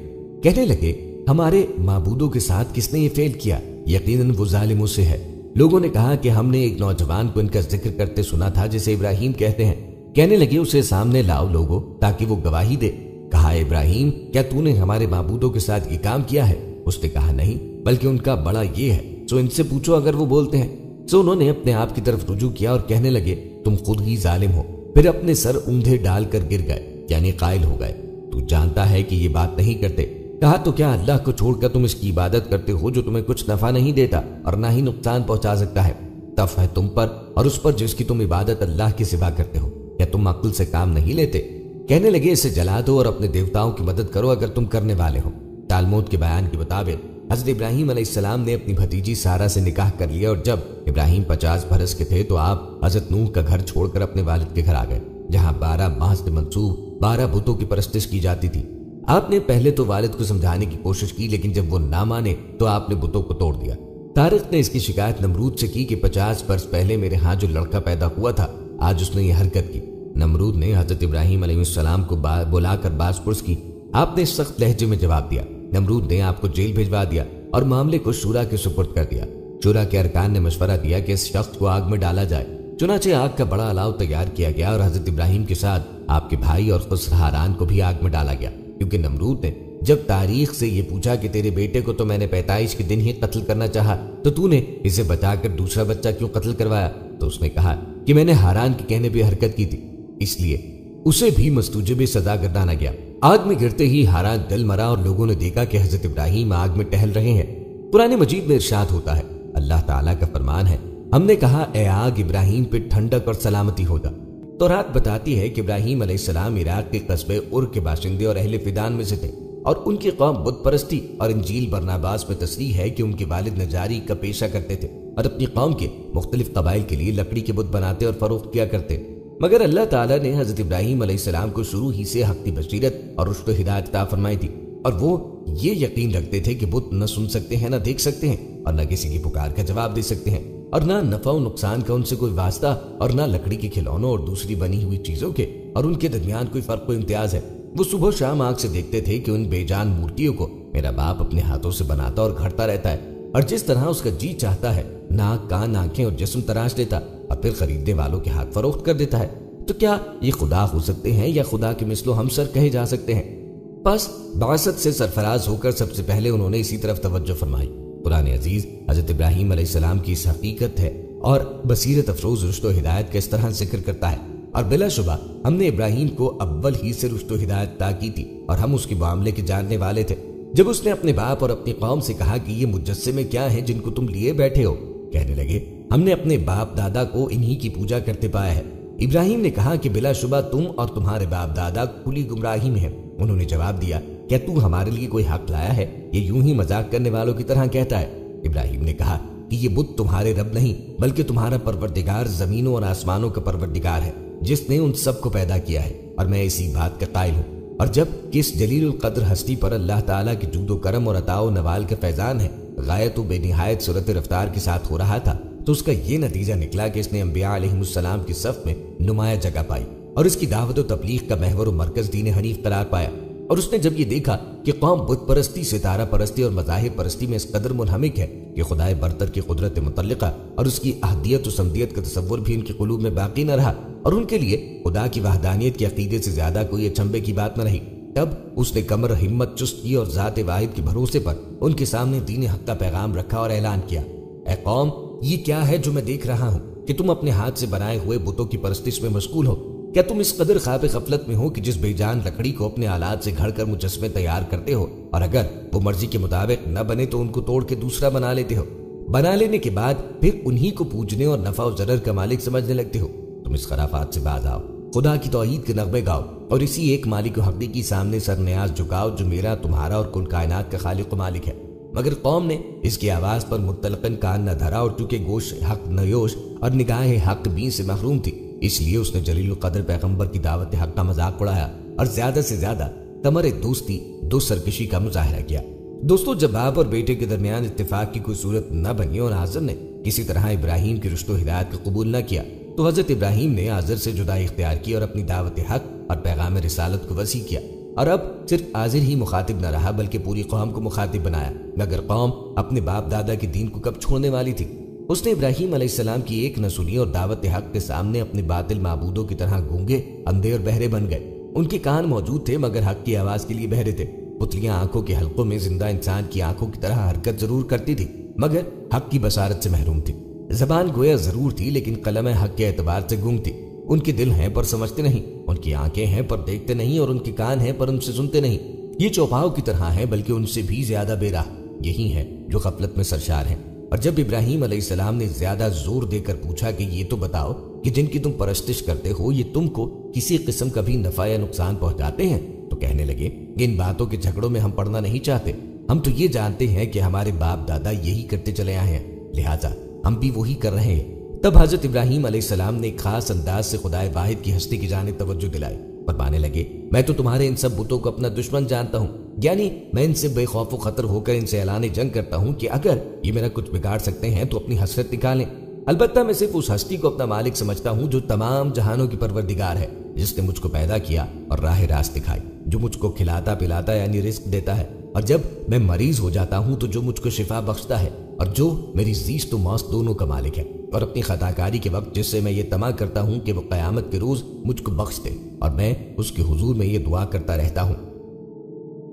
کہنے لگے ہمارے معبودوں کے ساتھ کس نے یہ فعل کیا؟ یقیناً وہ ظالموں سے ہے۔ لوگوں نے کہا کہ ہم نے ایک نوجوان کو ان کا ذکر کرتے سنا تھا جسے ابراہیم کہتے ہیں۔ کہنے لگے اسے سامنے لاؤ لوگوں تاکہ وہ گواہی دے۔ کہا ابراہیم کیا تو نے ہمارے معبودوں کے ساتھ یہ کام کیا ہے؟ اس نے کہا نہیں، بلکہ ان کا بڑا یہ ہے، سو ان سے پوچھو اگر وہ بولتے ہیں۔ سو انہوں نے اپنے آپ کی طرف رجوع کیا اور کہنے لگے تم خود ہی ظالم ہو۔ پھر اپنے سر اوندھے ڈال کر گر گئے، یعنی قائل ہو گئے تو جانتا ہے کہ یہ بات نہیں کرتے۔ کہا تو کیا اللہ کو چھوڑ کر تم اس کی عبادت کرتے ہو جو تمہیں کچھ نفع نہیں دیتا اور نہ ہی نقصان پہنچا سکتا ہے؟ تف ہے تم پر اور اس پر جس کی تم عبادت اللہ کے سوا کرتے ہو۔ کیا تم عقل سے کام نہیں لیتے؟ کہنے لگے اسے جلا دو اور اپنے دیوتاؤں کی مدد کرو اگر تم کرنے والے ہو۔ تالمود کے بیان کے مطابق حضرت ابراہیم علیہ السلام نے اپنی بھتیجی سارہ سے نکاح کر لیا، اور جب ابراہیم 50 برس کے تھے تو آپ حضرت نوح کا گھر چھوڑ کر اپنے والد کے گھر آ گئے، جہاں 12 ماہ سے منسوب 12 بتوں کی پرستش کی جاتی تھی۔ آپ نے پہلے تو والد کو سمجھانے کی کوشش کی، لیکن جب وہ نہ مانے تو آپ نے بتوں کو توڑ دیا۔ طارق نے اس کی شکایت نمرود سے کی کہ 50 برس پہلے میرے ہاں جو لڑکا پیدا ہوا تھا آج اس نے یہ حرکت کی۔ نمرود نے حضرت ابراہیم علیہ السلام کو بلا کر باز پرس کی۔ آپ نے سخت لہجے میں جواب دیا۔ نمرود نے آپ کو جیل بھجوا دیا اور معاملے کو شورا کے سپرد کر دیا۔ شورا کے ارکان نے مشورہ دیا کہ اس شخص کو آگ میں ڈالا جائے۔ چنانچہ آگ کا بڑا الاؤ تیار کیا گیا اور حضرت ابراہیم کے ساتھ آپ کے بھائی اور خسر ہاران کو بھی آگ میں ڈالا گیا، کیونکہ نمرود نے جب تاریخ سے یہ پوچھا کہ تیرے بیٹے کو تو میں نے 45 کے دن ہی قتل کرنا چاہا، تو نے اسے بچا کر دوسرا بچہ کیوں قتل کروایا؟ تو اس نے کہا کہ میں نے ہاران کے کہنے پہ حرکت کی تھی، اس لیے اسے بھی مستوجب سزا گردانا گیا۔ آگ میں گرتے ہی ہاران جل مرا اور لوگوں نے دیکھا کہ حضرت ابراہیم آگ میں ٹہل رہے ہیں۔ قرآن مجید میں ارشاد ہوتا ہے، اللہ تعالیٰ کا فرمان ہے، ہم نے کہا اے آگ ابراہیم پہ ٹھنڈک اور سلامتی ہو جا۔ تورات بتاتی ہے کہ ابراہیم علیہ السلام عراق کے قصبے ار کے باشندے اور اہل فدان میں سے تھے، اور ان کی قوم بت پرستی، اور انجیل برناباس میں تصریح ہے کہ ان کے والد نجاری کا پیشہ کرتے تھے اور اپنی قوم کے مختلف قبائل کے لیے لکڑی کے بت بناتے اور فروخت کیا کرتے۔ مگر اللہ تعالیٰ نے حضرت ابراہیم علیہ السلام کو شروع ہی سے حق کی بصیرت اور رشد و ہدایت عطا فرمائی تھی، اور وہ یہ یقین رکھتے تھے کہ بت نہ سن سکتے ہیں، نہ دیکھ سکتے ہیں، اور نہ کسی کی پکار کا جواب دے سکتے ہیں، اور نہ نفع و نقصان کا ان سے کوئی واسطہ، اور نہ لکڑی کے کھلونوں اور دوسری بنی ہوئی چیزوں کے اور ان کے درمیان کوئی فرق و امتیاز ہے۔ وہ صبح و شام آنکھ سے دیکھتے تھے کہ ان بے جان مورتیوں کو میرا باپ اپنے ہاتھوں سے بناتا اور گھڑتا رہتا ہے، اور جس طرح اس کا جی چاہتا ہے ناک کان آنکھیں اور جسم تراش دیتا اور پھر خریدنے والوں کے ہاتھ فروخت کر دیتا ہے۔ تو کیا یہ خدا ہو سکتے ہیں یا خدا کے مثل و ہمسر کہے جا سکتے ہیں؟ بس بعثت سے سرفراز ہو کر سب سے پہلے انہوں نے اسی طرف توجہ فرمائی۔ قرآن عزیز حضرت ابراہیم علیہ السلام کی اس حقیقت ہے اور بصیرت افروز رشد و ہدایت کا اس طرح ذکر کرتا ہے، اور بلا شبہ ہم نے ابراہیم کو اول ہی سے رشد و ہدایت عطا کی تھی اور ہم اس کے معاملے کے جاننے والے تھے۔ جب اس نے اپنے باپ اور اپنی قوم سے کہا کہ یہ مجسمے کیا ہیں جن کو تم لیے بیٹھے ہو، کہنے لگے ہم نے اپنے باپ دادا کو انہی کی پوجا کرتے پایا ہے۔ ابراہیم نے کہا کہ بلا شبہ تم اور تمہارے باپ دادا کھلی گمراہی میں ہیں۔ انہوں نے جواب دیا کیا تو ہمارے لیے کوئی حق لایا ہے؟ یہ یوں ہی مذاق کرنے والوں کی طرح کہتا ہے۔ ابراہیم نے کہا کہ یہ بت تمہارے رب نہیں بلکہ تمہارا پروردگار زمینوں اور آسمانوں کا پروردگار ہے، جس نے ان سب کو پیدا کیا ہے، اور میں اسی بات کا قائل ہوں۔ اور جب کہ اس جلیل القدر ہستی پر اللہ تعالیٰ کی جود و کرم اور عطا و نوال کا فیضان ہے غایت و بے نہایت صورت رفتار کے ساتھ ہو رہا تھا، تو اس کا یہ نتیجہ نکلا کہ اس نے انبیاء علیہ السلام کی صف میں نمایاں جگہ پائی اور اس کی دعوت و تبلیغ کا محور و مرکز دین حنیف قرار پایا۔ اور اس نے جب یہ دیکھا کہ قوم بت پرستی، ستارہ پرستی اور مذاہب پرستی میں اس قدر منہمک ہے کہ خدائے برتر کی قدرت مطلقہ اور اس کی احدیت و سمدیت کا تصور بھی ان کے قلوب میں باقی نہ رہا اور ان کے لیے خدا کی وحدانیت کے عقیدے سے زیادہ کوئی اچنبے کی بات نہ رہی، تب اس نے کمر ہمت چست کی اور ذات واحد کے بھروسے پر ان کے سامنے دین حق کا پیغام رکھا اور اعلان کیا، اے قوم، یہ کیا ہے جو میں دیکھ رہا ہوں کہ تم اپنے ہاتھ سے بنائے ہوئے بتوں کی پرستش میں مشغول ہو؟ کیا تم اس قدر خواب غفلت میں ہو کہ جس بے جان لکڑی کو اپنے آلات سے گھڑ کر مجسمے تیار کرتے ہو اور اگر وہ مرضی کے مطابق نہ بنے تو ان کو توڑ کے دوسرا بنا لیتے ہو، بنا لینے کے بعد پھر انہی کو پوجنے اور نفع و ضرر کا مالک سمجھنے لگتے ہو؟ تم اس خرافات سے باز آؤ، خدا کی توحید کے نغمے گاؤ اور اسی ایک مالک و حقیقی سامنے سر نیاز جھکاؤ جو میرا، تمہارا اور کل کائنات کا خالق و مالک ہے۔ مگر قوم نے اس کی آواز پر مطلقاً کان نہ دھرا اور چونکہ گوش حق نیوش اور نگاہ حق بین سے محروم تھی، اس لیے اس نے جلیل القدر پیغمبر کی دعوت حق کا مذاق اڑایا اور زیادہ سے زیادہ تمر دوستی، دو سرکشی کا مظاہرہ کیا۔ دوستو، جب باپ اور بیٹے کے درمیان اتفاق کی کوئی صورت نہ بنی اور آزر نے کسی طرح ابراہیم کی رشت و ہدایت کو قبول نہ کیا تو حضرت ابراہیم نے آزر سے جدائی اختیار کی اور اپنی دعوت حق اور پیغام رسالت کو وسیع کیا، اور اب صرف آزر ہی مخاطب نہ رہا بلکہ پوری قوم کو مخاطب بنایا، مگر قوم اپنے باپ دادا کے دین کو کب چھوڑنے والی تھی؟ اس نے ابراہیم علیہ السلام کی ایک نہ سنی اور دعوت حق کے سامنے اپنے باطل معبودوں کی طرح گونگے، اندھے اور بہرے بن گئے۔ ان کے کان موجود تھے مگر حق کی آواز کے لیے بہرے تھے۔ پتلیاں آنکھوں کے حلقوں میں زندہ انسان کی آنکھوں کی طرح حرکت ضرور کرتی تھی مگر حق کی بصارت سے محروم تھی۔ زبان گویا ضرور تھی لیکن قلم حق کے اعتبار سے گنگ تھی۔ ان کے دل ہیں پر سمجھتے نہیں، ان کی آنکھیں ہیں پر دیکھتے نہیں اور ان کے کان ہیں پر ان سے سنتے نہیں۔ یہ چوپاؤں کی طرح ہیں بلکہ ان سے بھی زیادہ بے راہ۔ یہی ہیں جو غفلت میں سرشار ہیں۔ اور جب ابراہیم علیہ السلام نے زیادہ زور دے کر پوچھا کہ یہ تو بتاؤ کہ جن کی تم پرستش کرتے ہو یہ تم کو کسی قسم کا بھی نفع یا نقصان پہنچاتے ہیں، تو کہنے لگے کہ ان باتوں کے جھگڑوں میں ہم پڑنا نہیں چاہتے، ہم تو یہ جانتے ہیں کہ ہمارے باپ دادا یہی کرتے چلے آئے ہیں، لہٰذا ہم بھی وہی کر رہے ہیں۔ تب حضرت ابراہیم علیہ السلام نے ایک خاص انداز سے خدائے واحد کی ہستی کی جانب توجہ دلائی، فرمانے لگے، میں تو تمہارے ان سب بتوں کو اپنا دشمن جانتا ہوں، یعنی میں ان سے بے خوف و خطر ہو کر ان سے اعلان جنگ کرتا ہوں کہ اگر یہ میرا کچھ بگاڑ سکتے ہیں تو اپنی حسرت نکالیں۔ البتہ میں صرف اس ہستی کو اپنا مالک سمجھتا ہوں جو تمام جہانوں کی پروردگار ہے، جس نے مجھ کو پیدا کیا اور راہ راست دکھائی، جو مجھ کو کھلاتا پلاتا یعنی رزق دیتا ہے، اور جب میں مریض ہو جاتا ہوں تو جو مجھ کو شفا بخشتا ہے، اور جو میری زیست و موت دونوں کا مالک ہے، اور اپنی خطا کاری کے وقت جس سے میں یہ طمع کرتا ہوں کہ وہ قیامت کے روز مجھ کو بخش دے، اور میں اس کے حضور میں یہ دعا کرتا رہتا ہوں،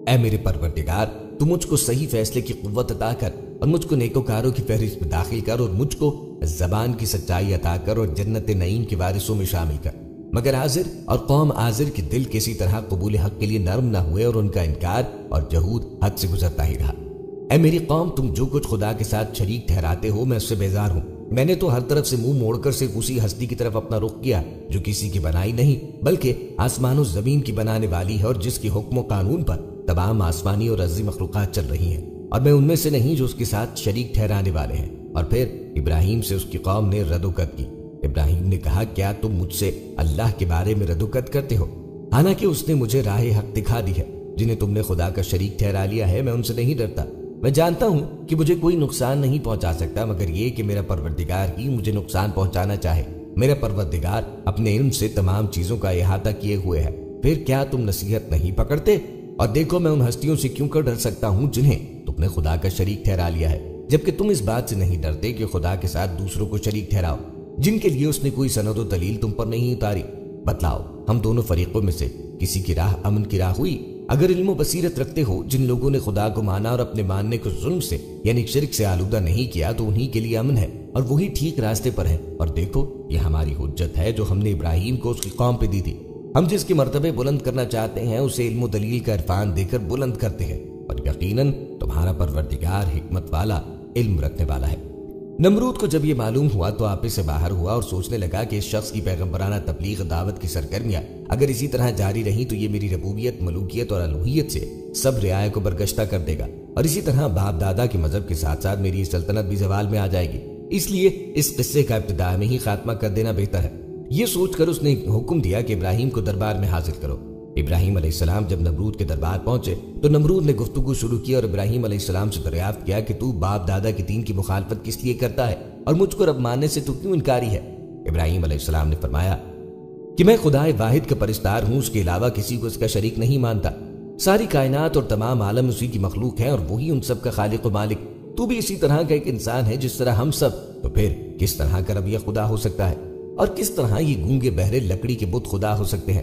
اے میرے پروردگار، تو مجھ کو صحیح فیصلے کی قوت عطا کر اور مجھ کو نیکوکاروں کی فہرست میں داخل کر اور مجھ کو زبان کی سچائی عطا کر اور جنت نعیم کے وارثوں میں شامل کر۔ مگر آزر اور قوم آزر کے دل کسی طرح قبول حق کے لیے نرم نہ ہوئے اور ان کا انکار اور جہود حد سے گزرتا ہی رہا۔ اے میری قوم، تم جو کچھ خدا کے ساتھ شریک ٹھہراتے ہو میں اس سے بیزار ہوں۔ میں نے تو ہر طرف سے منہ موڑ کر صرف اسی ہستی کی طرف اپنا رخ کیا جو کسی کی بنائی نہیں بلکہ آسمان و زمین کی بنانے والی ہے اور جس کے حکم و قانون پر تمام آسمانی اور ارضی مخلوقات چل رہی ہیں، اور میں ان میں سے نہیں جو اس کے ساتھ شریک ٹھہرانے والے ہیں۔ اور پھر ابراہیم سے اس کی قوم نے رد و کت کی۔ ابراہیم نے کہا، کیا تم مجھ سے اللہ کے بارے میں رد و کت کرتے ہو؟ حالانکہ اس نے مجھے راہ حق دکھا دی ہے۔ جنہیں تم نے خدا کا شریک ٹھہرا لیا ہے میں ان سے نہیں ڈرتا۔ میں جانتا ہوں کہ مجھے کوئی نقصان نہیں پہنچا سکتا مگر یہ کہ میرا پروردگار ہی مجھے نقصان پہنچانا چاہے۔ میرا پروردگار اپنے علم سے تمام چیزوں کا احاطہ کیے ہوئے ہے۔ پھر کیا تم نصیحت نہیں پکڑتے؟ اور دیکھو میں ان ہستیوں سے کیوں کر ڈر سکتا ہوں جنہیں تم نے خدا کا شریک ٹھہرا لیا ہے، جبکہ تم اس بات سے نہیں ڈرتے کہ خدا کے ساتھ دوسروں کو شریک ٹھہراؤ جن کے لیے اس نے کوئی سند و دلیل تم پر نہیں اتاری۔ بتلاؤ، ہم دونوں فریقوں میں سے کسی کی راہ امن کی راہ ہوئی؟ اگر علم و بصیرت رکھتے ہو جن لوگوں نے خدا کو مانا اور اپنے ماننے کو ظلم سے یعنی شرک سے آلودہ نہیں کیا تو انہی کے لیے امن ہے اور وہی ٹھیک راستے پر ہے۔ اور دیکھو، یہ ہماری حجت ہے جو ہم نے ابراہیم کو اس کی قوم پہ دی تھی۔ ہم جس کے مرتبے بلند کرنا چاہتے ہیں اسے علم و دلیل کا عرفان دے کر بلند کرتے ہیں، اور یقیناً تمہارا پروردگار حکمت والا، علم رکھنے والا ہے۔ نمرود کو جب یہ معلوم ہوا تو آپے سے باہر ہوا اور سوچنے لگا کہ اس شخص کی پیغمبرانہ تبلیغ دعوت کی سرگرمیاں اگر اسی طرح جاری رہیں تو یہ میری ربوبیت، ملوکیت اور الوہیت سے سب رعایا کو برگشتہ کر دے گا، اور اسی طرح باپ دادا کے مذہب کے ساتھ ساتھ میری سلطنت بھی زوال میں آ جائے گی۔ اس لیے اس قصے کا ابتدا میں ہی خاتمہ کر دینا بہتر ہے۔ یہ سوچ کر اس نے حکم دیا کہ ابراہیم کو دربار میں حاضر کرو۔ ابراہیم علیہ السلام جب نمرود کے دربار پہنچے تو نمرود نے گفتگو شروع کی اور ابراہیم علیہ السلام سے دریافت کیا کہ تو باپ دادا کے دین کی مخالفت کس لیے کرتا ہے اور مجھ کو رب ماننے سے تو کیوں انکاری ہے؟ ابراہیم علیہ السلام نے فرمایا کہ میں خدائے واحد کا پرستار ہوں، اس کے علاوہ کسی کو اس کا شریک نہیں مانتا۔ ساری کائنات اور تمام عالم اسی کی مخلوق ہے اور وہی ان سب کا خالق و مالک۔ تو بھی اسی طرح کا ایک انسان ہے جس طرح ہم سب، تو پھر کس طرح کا رب یہ خدا ہو سکتا ہے اور کس طرح یہ گونگے بہرے لکڑی کے بت خدا ہو سکتے ہیں؟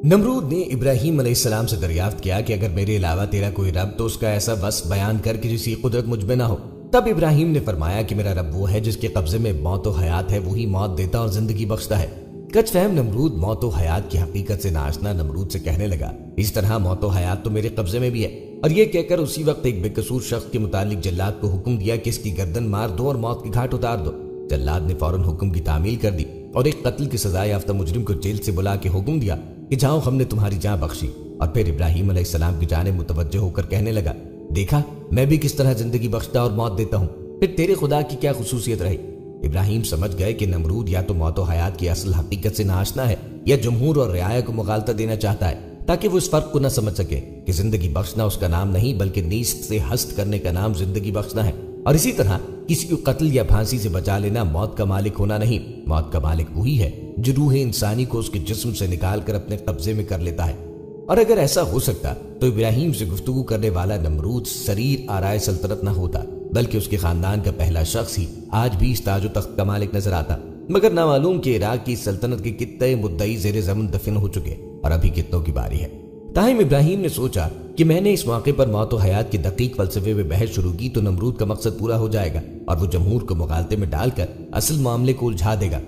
نمرود نے ابراہیم علیہ السلام سے دریافت کیا کہ اگر میرے علاوہ تیرا کوئی رب تو اس کا ایسا وصف بیان کر کہ جس کی قدرت مجھ میں نہ ہو۔ تب ابراہیم نے فرمایا کہ میرا رب وہ ہے جس کے قبضے میں موت و حیات ہے، وہی موت دیتا اور زندگی بخشتا ہے۔ کچھ فہم نمرود موت و حیات کی حقیقت سے ناشنا نمرود سے کہنے لگا، اس طرح موت و حیات تو میرے قبضے میں بھی ہے، اور یہ کہہ کر اسی وقت ایک بے قصور شخص کے متعلق جلاد کو حکم دیا کہ اس کی گردن مار دو اور موت کی گھاٹ اتار دو۔ جلاد نے فوراً حکم کی تعمیل کر دی اور ایک قتل کی سزا یافتہ مجرم کو جیل سے بلا کے حکم دیا کہ جاؤ، ہم نے تمہاری جان بخشی۔ اور پھر ابراہیم علیہ السلام کی جانب متوجہ ہو کر کہنے لگا، دیکھا میں بھی کس طرح زندگی بخشتا اور موت دیتا ہوں، پھر تیرے خدا کی کیا خصوصیت رہی؟ ابراہیم سمجھ گئے کہ نمرود یا تو موت و حیات کی اصل حقیقت سے ناآشنا ہے یا جمہور اور رعایا کو مغالطہ دینا چاہتا ہے تاکہ وہ اس فرق کو نہ سمجھ سکے کہ زندگی بخشنا اس کا نام نہیں بلکہ نیست سے ہست کرنے کا نام زندگی بخشنا ہے، اور اسی طرح کسی کو قتل یا پھانسی سے بچا لینا موت کا مالک ہونا نہیں۔ موت کا مالک وہی ہے جو روح انسانی کو اس کے جسم سے نکال کر اپنے قبضے میں کر لیتا ہے۔ اور اگر ایسا ہو سکتا تو ابراہیم سے گفتگو کرنے والا نمرود سریر آرائے سلطنت نہ ہوتا بلکہ اس کے خاندان کا پہلا شخص ہی آج بھی اس تاج و تخت کا مالک نظر آتا، مگر نامعلوم کہ عراق کی سلطنت کے کتنے مدعی زیر زمین دفن ہو چکے اور ابھی کتنوں کی باری ہے۔ تاہم ابراہیم نے سوچا کہ میں نے اس موقع پر موت و حیات کے دقیق فلسفے میں بحث شروع کی تو نمرود کا مقصد پورا ہو جائے گا اور وہ جمہور کو مغالطے میں ڈال کر اصل معاملے کو الجھا دے گا۔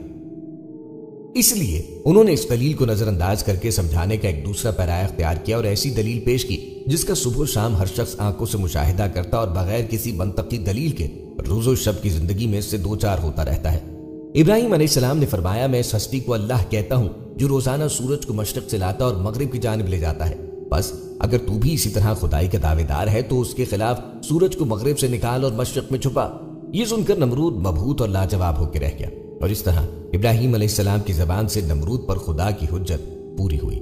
اس لیے انہوں نے اس دلیل کو نظر انداز کر کے سمجھانے کا ایک دوسرا پیرا اختیار کیا اور ایسی دلیل پیش کی جس کا صبح و شام ہر شخص آنکھوں سے مشاہدہ کرتا اور بغیر کسی منطقی دلیل کے روز و شب کی زندگی میں اس سے دو چار ہوتا رہتا ہے۔ ابراہیم علیہ السلام نے فرمایا، میں اس ہستی کو اللہ کہتا ہوں جو روزانہ سورج کو مشرق سے لاتا اور مغرب کی جانب لے جاتا ہے۔ بس اگر تو بھی اسی طرح خدائی کا دعوے دار ہے تو اس کے خلاف سورج کو مغرب سے نکال اور مشرق میں چھپا۔ یہ سن کر نمرود مبہوت اور لاجواب ہو کے رہ گیا، اور اس طرح ابراہیم علیہ السلام کی زبان سے نمرود پر خدا کی حجت پوری ہوئی۔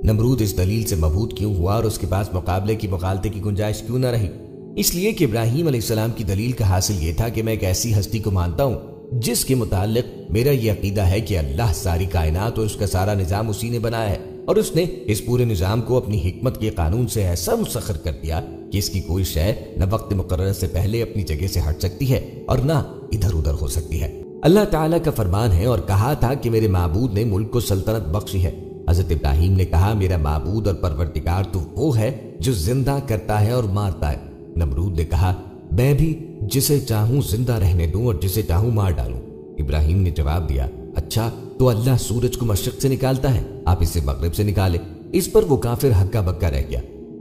نمرود اس دلیل سے مبہوت کیوں ہوا اور اس کے پاس مقابلے کی مغالطے کی گنجائش کیوں نہ رہی؟ اس لیے کہ ابراہیم علیہ السلام کی دلیل کا حاصل یہ تھا کہ میں ایک ایسی ہستی کو مانتا ہوں جس کے متعلق میرا یہ عقیدہ ہے کہ اللہ ساری کائنات اور اس کا سارا نظام اسی نے بنایا ہے، اور اس نے اس پورے نظام کو اپنی حکمت کے قانون سے ایسا مسخر کر دیا کہ اس کی کوئی شے نہ وقت مقررہ سے پہلے اپنی جگہ سے ہٹ سکتی ہے اور نہ ادھر ادھر ہو سکتی ہے۔ اللہ تعالیٰ کا فرمان ہے اور کہا تھا کہ میرے معبود نے ملک کو سلطنت بخشی ہے۔ حضرت ابراہیم نے کہا، میرا معبود اور پروردگار تو وہ ہے جو زندہ کرتا ہے اور مارتا ہے۔ نمرود نے کہا، میں بھی جسے چاہوں زندہ رہنے دوں اور جسے چاہوں مار ڈالوں۔ ابراہیم نے جواب دیا، اچھا تو اللہ سورج کو مشرق سے نکالتا ہے، آپ اسے مغرب سے نکالے۔ اس پر وہ کافر ہکا بکا رہ گیا۔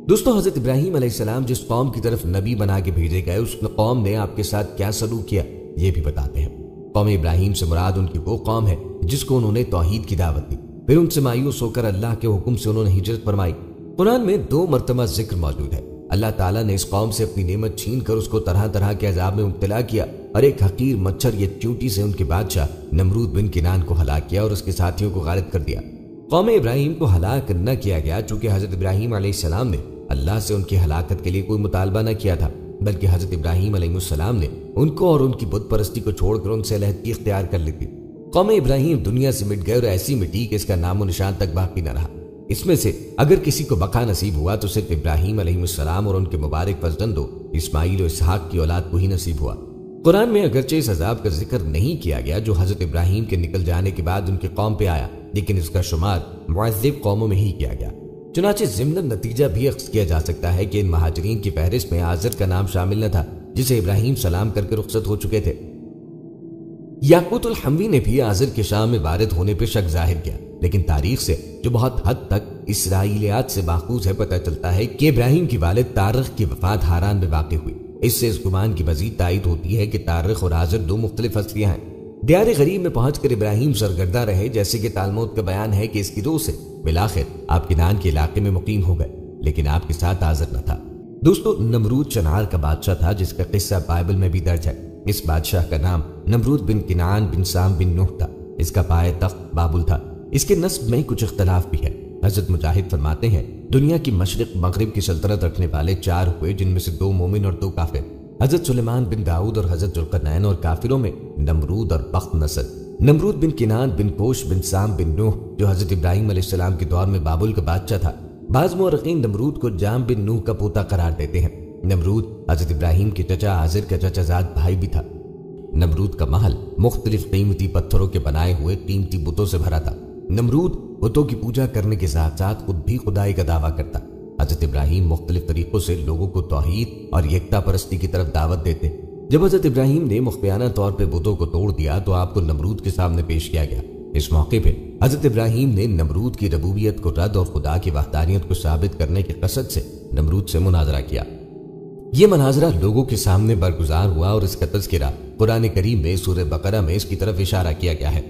دوستو، حضرت ابراہیم علیہ السلام جس قوم کی طرف نبی بنا کے بھیجے گئے اس قوم نے آپ کے ساتھ کیا سلوک کیا یہ بھی بتاتے ہیں۔ قوم ابراہیم سے مراد ان کی وہ قوم ہے جس کو انہوں نے توحید کی دعوت دی، پھر ان سے مایوس ہو کر اللہ کے حکم سے انہوں نے ہجرت فرمائی۔ قرآن میں 2 مرتبہ ذکر موجود ہے۔ اللہ تعالیٰ نے اس قوم سے اپنی نعمت چھین کر اس کو طرح طرح کے عذاب میں مبتلا کیا اور ایک حقیر مچھر یا چیونٹی سے ان کے بادشاہ نمرود بن کنان کو ہلاک کیا اور اس کے ساتھیوں کو غارق کر دیا۔ قوم ابراہیم کو ہلاک نہ کیا گیا چونکہ حضرت ابراہیم علیہ السلام نے اللہ سے ان کی ہلاکت کے لیے کوئی مطالبہ نہ کیا تھا، بلکہ حضرت ابراہیم علیہ السلام نے ان کو اور ان کی بت پرستی کو چھوڑ کر ان سے علیحدگی اختیار کر لی تھی۔ قوم ابراہیم دنیا سے مٹ گئے اور ایسی مٹی کہ اس کا نام و نشان تک باقی نہ رہا۔ اس میں سے اگر کسی کو بقا نصیب ہوا تو صرف ابراہیم علیہ السلام اور ان کے مبارک فرزندوں اسماعیل و اسحاق کی اولاد کو ہی نصیب ہوا۔ قرآن میں اگرچہ اس عذاب کا ذکر نہیں کیا گیا جو حضرت ابراہیم کے نکل جانے کے بعد ان کی قوم پہ آیا، لیکن اس کا شمار معذب قوموں میں ہی کیا گیا۔ چنانچہ ضمن نتیجہ بھی اخذ کیا جا سکتا ہے کہ ان مہاجرین کی فہرست میں آزر کا نام شامل نہ تھا جسے ابراہیم سلام کر کے رخصت ہو چکے تھے۔ یاقوت الحموی نے بھی آزر کے شام میں وارد ہونے پہ شک ظاہر کیا، لیکن تاریخ سے جو بہت حد تک اسرائیلیات سے ماخوذ ہے پتہ چلتا ہے کہ ابراہیم کی والد تارخ کی وفات ہاران میں واقع ہوئی۔ اس سے اس گمان کی مزید تائید ہوتی ہے کہ تارخ اور آزر 2 مختلف ہستیاں ہیں۔ دیار غریب میں پہنچ کر ابراہیم سرگردہ رہے، جیسے کہ تالمود کا بیان ہے کہ اس کی روح سے بالآخر آپ کنان کے علاقے میں مقیم ہو گئے، لیکن آپ کے ساتھ آزر نہ تھا۔ دوستو، نمرود شنعار کا بادشاہ تھا جس کا قصہ بائبل میں بھی درج ہے۔ اس بادشاہ کا نام نمرود بن کنعان بن سام بن نوح تھا۔ اس کا پائے تخت بابل تھا۔ اس کے نسب میں کچھ اختلاف بھی ہے۔ حضرت مجاہد فرماتے ہیں دنیا کی مشرق مغرب کی سلطنت رکھنے والے 4 ہوئے، جن میں سے 2 مومن اور 2 کافر، حضرت سلیمان بن داؤد اور حضرت ذوالقرنین، اور کافروں میں نمرود اور بخت نصر۔ نمرود بن کنان بن کوش بن سام بن نوح جو حضرت ابراہیم علیہ السلام کے دور میں بابل کا بادشاہ تھا۔ بعض مورخین نمرود کو جام بن نوح کا پوتا قرار دیتے ہیں۔ نمرود حضرت ابراہیم کے چچا آزر کا چچا زاد بھائی بھی تھا۔ نمرود کا محل مختلف قیمتی پتھروں کے بنائے ہوئے قیمتی بتوں سے بھرا تھا۔ نمرود بتوں کی پوجا کرنے کے ساتھ ساتھ خود بھی خدائی کا دعویٰ کرتا۔ حضرت ابراہیم مختلف طریقوں سے لوگوں کو توحید اور یکتا پرستی کی طرف دعوت دیتے۔ جب حضرت ابراہیم نے مخفیانہ طور پہ بتوں کو توڑ دیا تو آپ کو نمرود کے سامنے پیش کیا گیا۔ اس موقع پہ حضرت ابراہیم نے نمرود کی ربوبیت کو رد اور خدا کی وحدانیت کو ثابت کرنے کے قصد سے نمرود سے مناظرہ کیا۔ یہ مناظرہ لوگوں کے سامنے برگزار ہوا اور اس کا تذکرہ قرآن کریم میں سورہ بقرہ میں اس کی طرف اشارہ کیا گیا ہے۔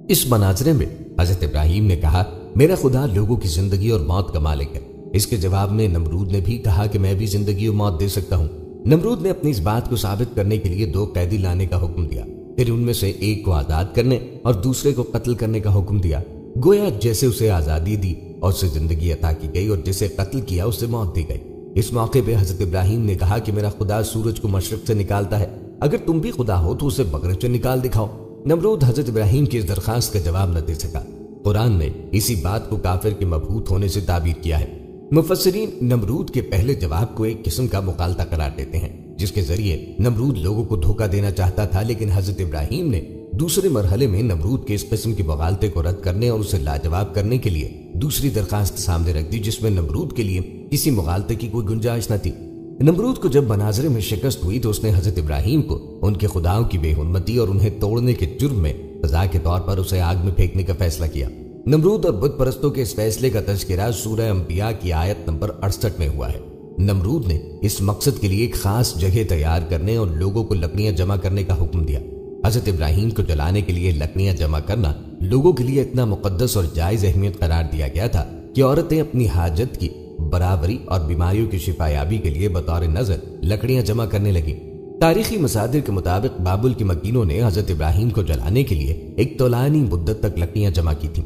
اس مناظرے میں حضرت ابراہیم نے کہا میرا خدا لوگوں کی زندگی اور موت کا مالک ہے۔ اس کے جواب میں نمرود نے بھی کہا کہ میں بھی زندگی اور موت دے سکتا ہوں۔ نمرود نے اپنی اس بات کو ثابت کرنے کے لیے 2 قیدی لانے کا حکم دیا، پھر ان میں سے ایک کو آزاد کرنے اور دوسرے کو قتل کرنے کا حکم دیا۔ گویا جیسے اسے آزادی دی اور اسے زندگی عطا کی گئی اور جسے قتل کیا اسے موت دی گئی۔ اس موقع پہ حضرت ابراہیم نے کہا کہ میرا خدا سورج کو مشرق سے نکالتا ہے، اگر تم بھی خدا ہو تو اسے مغرب سے نکال دکھاؤ۔ نمرود حضرت ابراہیم کی اس درخواست کا جواب نہ دے سکا۔ قرآن نے اسی بات کو کافر کے مبہوت ہونے سے تعبیر کیا ہے۔ مفسرین نمرود کے پہلے جواب کو ایک قسم کا مغالطہ قرار دیتے ہیں، جس کے ذریعے نمرود لوگوں کو دھوکہ دینا چاہتا تھا، لیکن حضرت ابراہیم نے دوسرے مرحلے میں نمرود کے اس قسم کے مغالطے کو رد کرنے اور اسے لاجواب کرنے کے لیے دوسری درخواست سامنے رکھ دی، جس میں نمرود کے لیے کسی مغالطے کی کوئی گنجائش نہ تھی۔ نمرود کو جب مناظرے میں شکست ہوئی تو اس نے حضرت ابراہیم کو ان کے خداؤں کی بے حرمتی اور انہیں توڑنے کے جرم میں سزا کے طور پر اسے آگ میں پھینکنے کا فیصلہ کیا۔ نمرود اور بت پرستوں کے اس فیصلے کا تذکرہ سورہ انبیاء کی آیت نمبر 68 میں ہوا ہے۔ نمرود نے اس مقصد کے لیے ایک خاص جگہ تیار کرنے اور لوگوں کو لکڑیاں جمع کرنے کا حکم دیا۔ حضرت ابراہیم کو جلانے کے لیے لکڑیاں جمع کرنا لوگوں کے لیے اتنا مقدس اور جائز اہمیت قرار دیا گیا تھا کہ عورتیں اپنی حاجت کی برابری اور بیماریوں کی شفا یابی کے لیے بطور نظر لکڑیاں جمع کرنے لگیں۔ تاریخی مصادر کے مطابق بابل کے مکینوں نے حضرت ابراہیم کو جلانے کے لیے ایک طولانی مدت تک لکڑیاں جمع کی تھیں۔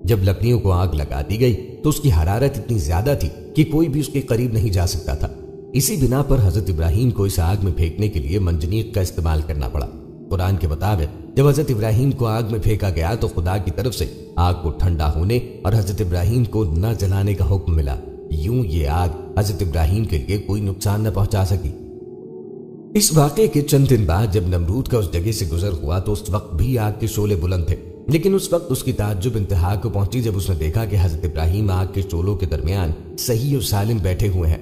جب لکڑیوں کو آگ لگا دی گئی تو اس کی حرارت اتنی زیادہ تھی کہ کوئی بھی اس کے قریب نہیں جا سکتا تھا۔ اسی بنا پر حضرت ابراہیم کو اس آگ میں پھینکنے کے لیے منجنیق کا استعمال کرنا پڑا۔ قرآن کے مطابق جب حضرت ابراہیم کو آگ میں پھینکا گیا تو خدا کی طرف سے آگ کو ٹھنڈا ہونے اور حضرت ابراہیم کو نہ جلانے کا حکم ملا۔ یوں یہ آگ حضرت ابراہیم کے لیے کوئی نقصان نہ پہنچا سکی۔ اس واقعے کے چند دن بعد جب نمرود کا اس جگہ سے گزر ہوا تو اس وقت بھی آگ کے شعلے بلند تھے، لیکن اس وقت اس کی تعجب انتہا کو پہنچی جب اس نے دیکھا کہ حضرت ابراہیم آگ کے شعلوں کے درمیان صحیح اور سالم بیٹھے ہوئے ہیں۔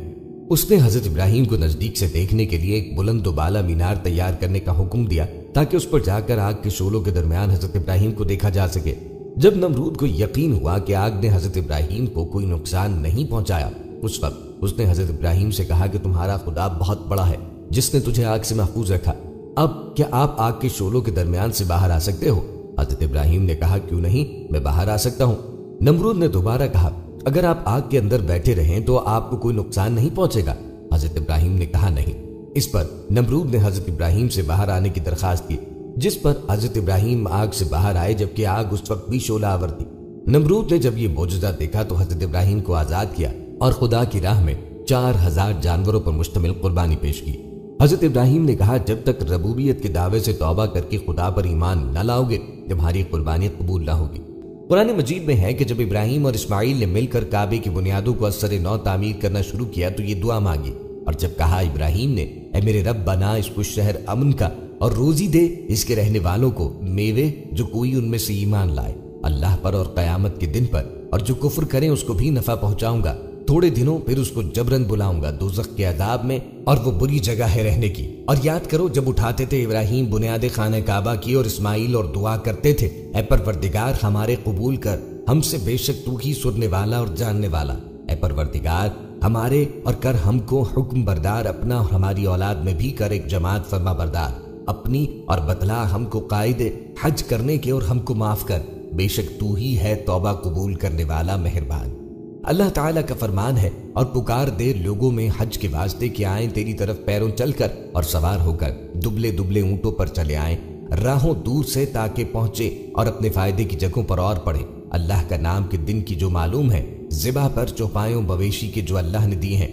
اس نے حضرت ابراہیم کو نزدیک سے دیکھنے کے لیے ایک بلند و بالا مینار تیار کرنے کا حکم دیا تاکہ اس پر جا کر آگ کے شعلوں کے درمیان حضرت ابراہیم کو دیکھا جا سکے۔ جب نمرود کو یقین ہوا کہ آگ نے حضرت ابراہیم کو کوئی نقصان نہیں پہنچایا، اس وقت اس نے حضرت ابراہیم سے کہا کہ تمہارا خدا بہت بڑا ہے جس نے تجھے آگ سے محفوظ رکھا۔ اب کیا آپ آگ کے شعلوں کے درمیان سے باہر آ سکتے ہو؟ حضرت ابراہیم نے کہا کیوں نہیں، میں باہر آ سکتا ہوں۔ نمرود نے دوبارہ کہا اگر آپ آگ کے اندر بیٹھے رہیں تو آپ کو کوئی نقصان نہیں پہنچے گا؟ حضرت ابراہیم نے کہا نہیں۔ اس پر نمرود نے حضرت ابراہیم سے باہر آنے کی درخواست کی، جس پر حضرت ابراہیم آگ سے باہر آئے جبکہ آگ اس وقت بھی شعلہ آور تھی۔ نمرود نے جب یہ معجزہ دیکھا تو حضرت ابراہیم کو آزاد کیا اور خدا کی راہ میں 4000 جانوروں پر مشتمل قربانی پیش کی۔ حضرت ابراہیم نے کہا جب تک ربوبیت کے دعوے سے توبہ کر کے خدا پر ایمان نہ لاؤ گے تمہاری قربانی قبول نہ ہوگی۔ قرآن مجید میں ہے کہ جب ابراہیم اور اسماعیل نے مل کر کعبے کی بنیادوں کو ازسر نو تعمیر کرنا شروع کیا تو یہ دعا مانگی، اور جب کہا ابراہیم نے اے میرے رب بنا اس کو شہر امن کا اور روزی دے اس کے رہنے والوں کو میوے جو کوئی ان میں سے ایمان لائے اللہ پر اور قیامت کے دن پر، اور جو کفر کریں اس کو بھی نفع پہنچاؤں گا، تھوڑے دنوں پھر اس کو جبرن بلاؤں گا دوزخ کے عذاب میں، اور وہ بری جگہ ہے رہنے کی۔ اور یاد کرو جب اٹھاتے تھے ابراہیم بنیاد خانہ کعبہ کی اور اسماعیل اور دعا کرتے تھے اے پروردگار ہمارے قبول کر، ہم سے بے شک تو ہی سننے والا اور جاننے والا، اے پروردگار ہمارے اور کر ہم کو حکم بردار اپنا اور ہماری اولاد میں بھی کر ایک جماعت فرما بردار اپنی، اور بتلا ہم کو قائد حج کرنے کے اور ہم کو معاف کر، بے شک تو ہی ہے توبہ قبول کرنے والا مہربان۔ اللہ تعالیٰ کا فرمان ہے اور پکار دے لوگوں میں حج کے واسطے کہ آئیں تیری طرف پیروں چل کر اور سوار ہو کر، دبلے دبلے اونٹوں پر چلے آئیں راہوں دور سے تاکہ پہنچے اور اپنے فائدے کی جگہوں پر اور پڑھیں۔ اللہ کا نام کے دن کی جو معلوم ہے، ذبح پر چوپایوں مویشی کے جو اللہ نے دیے ہیں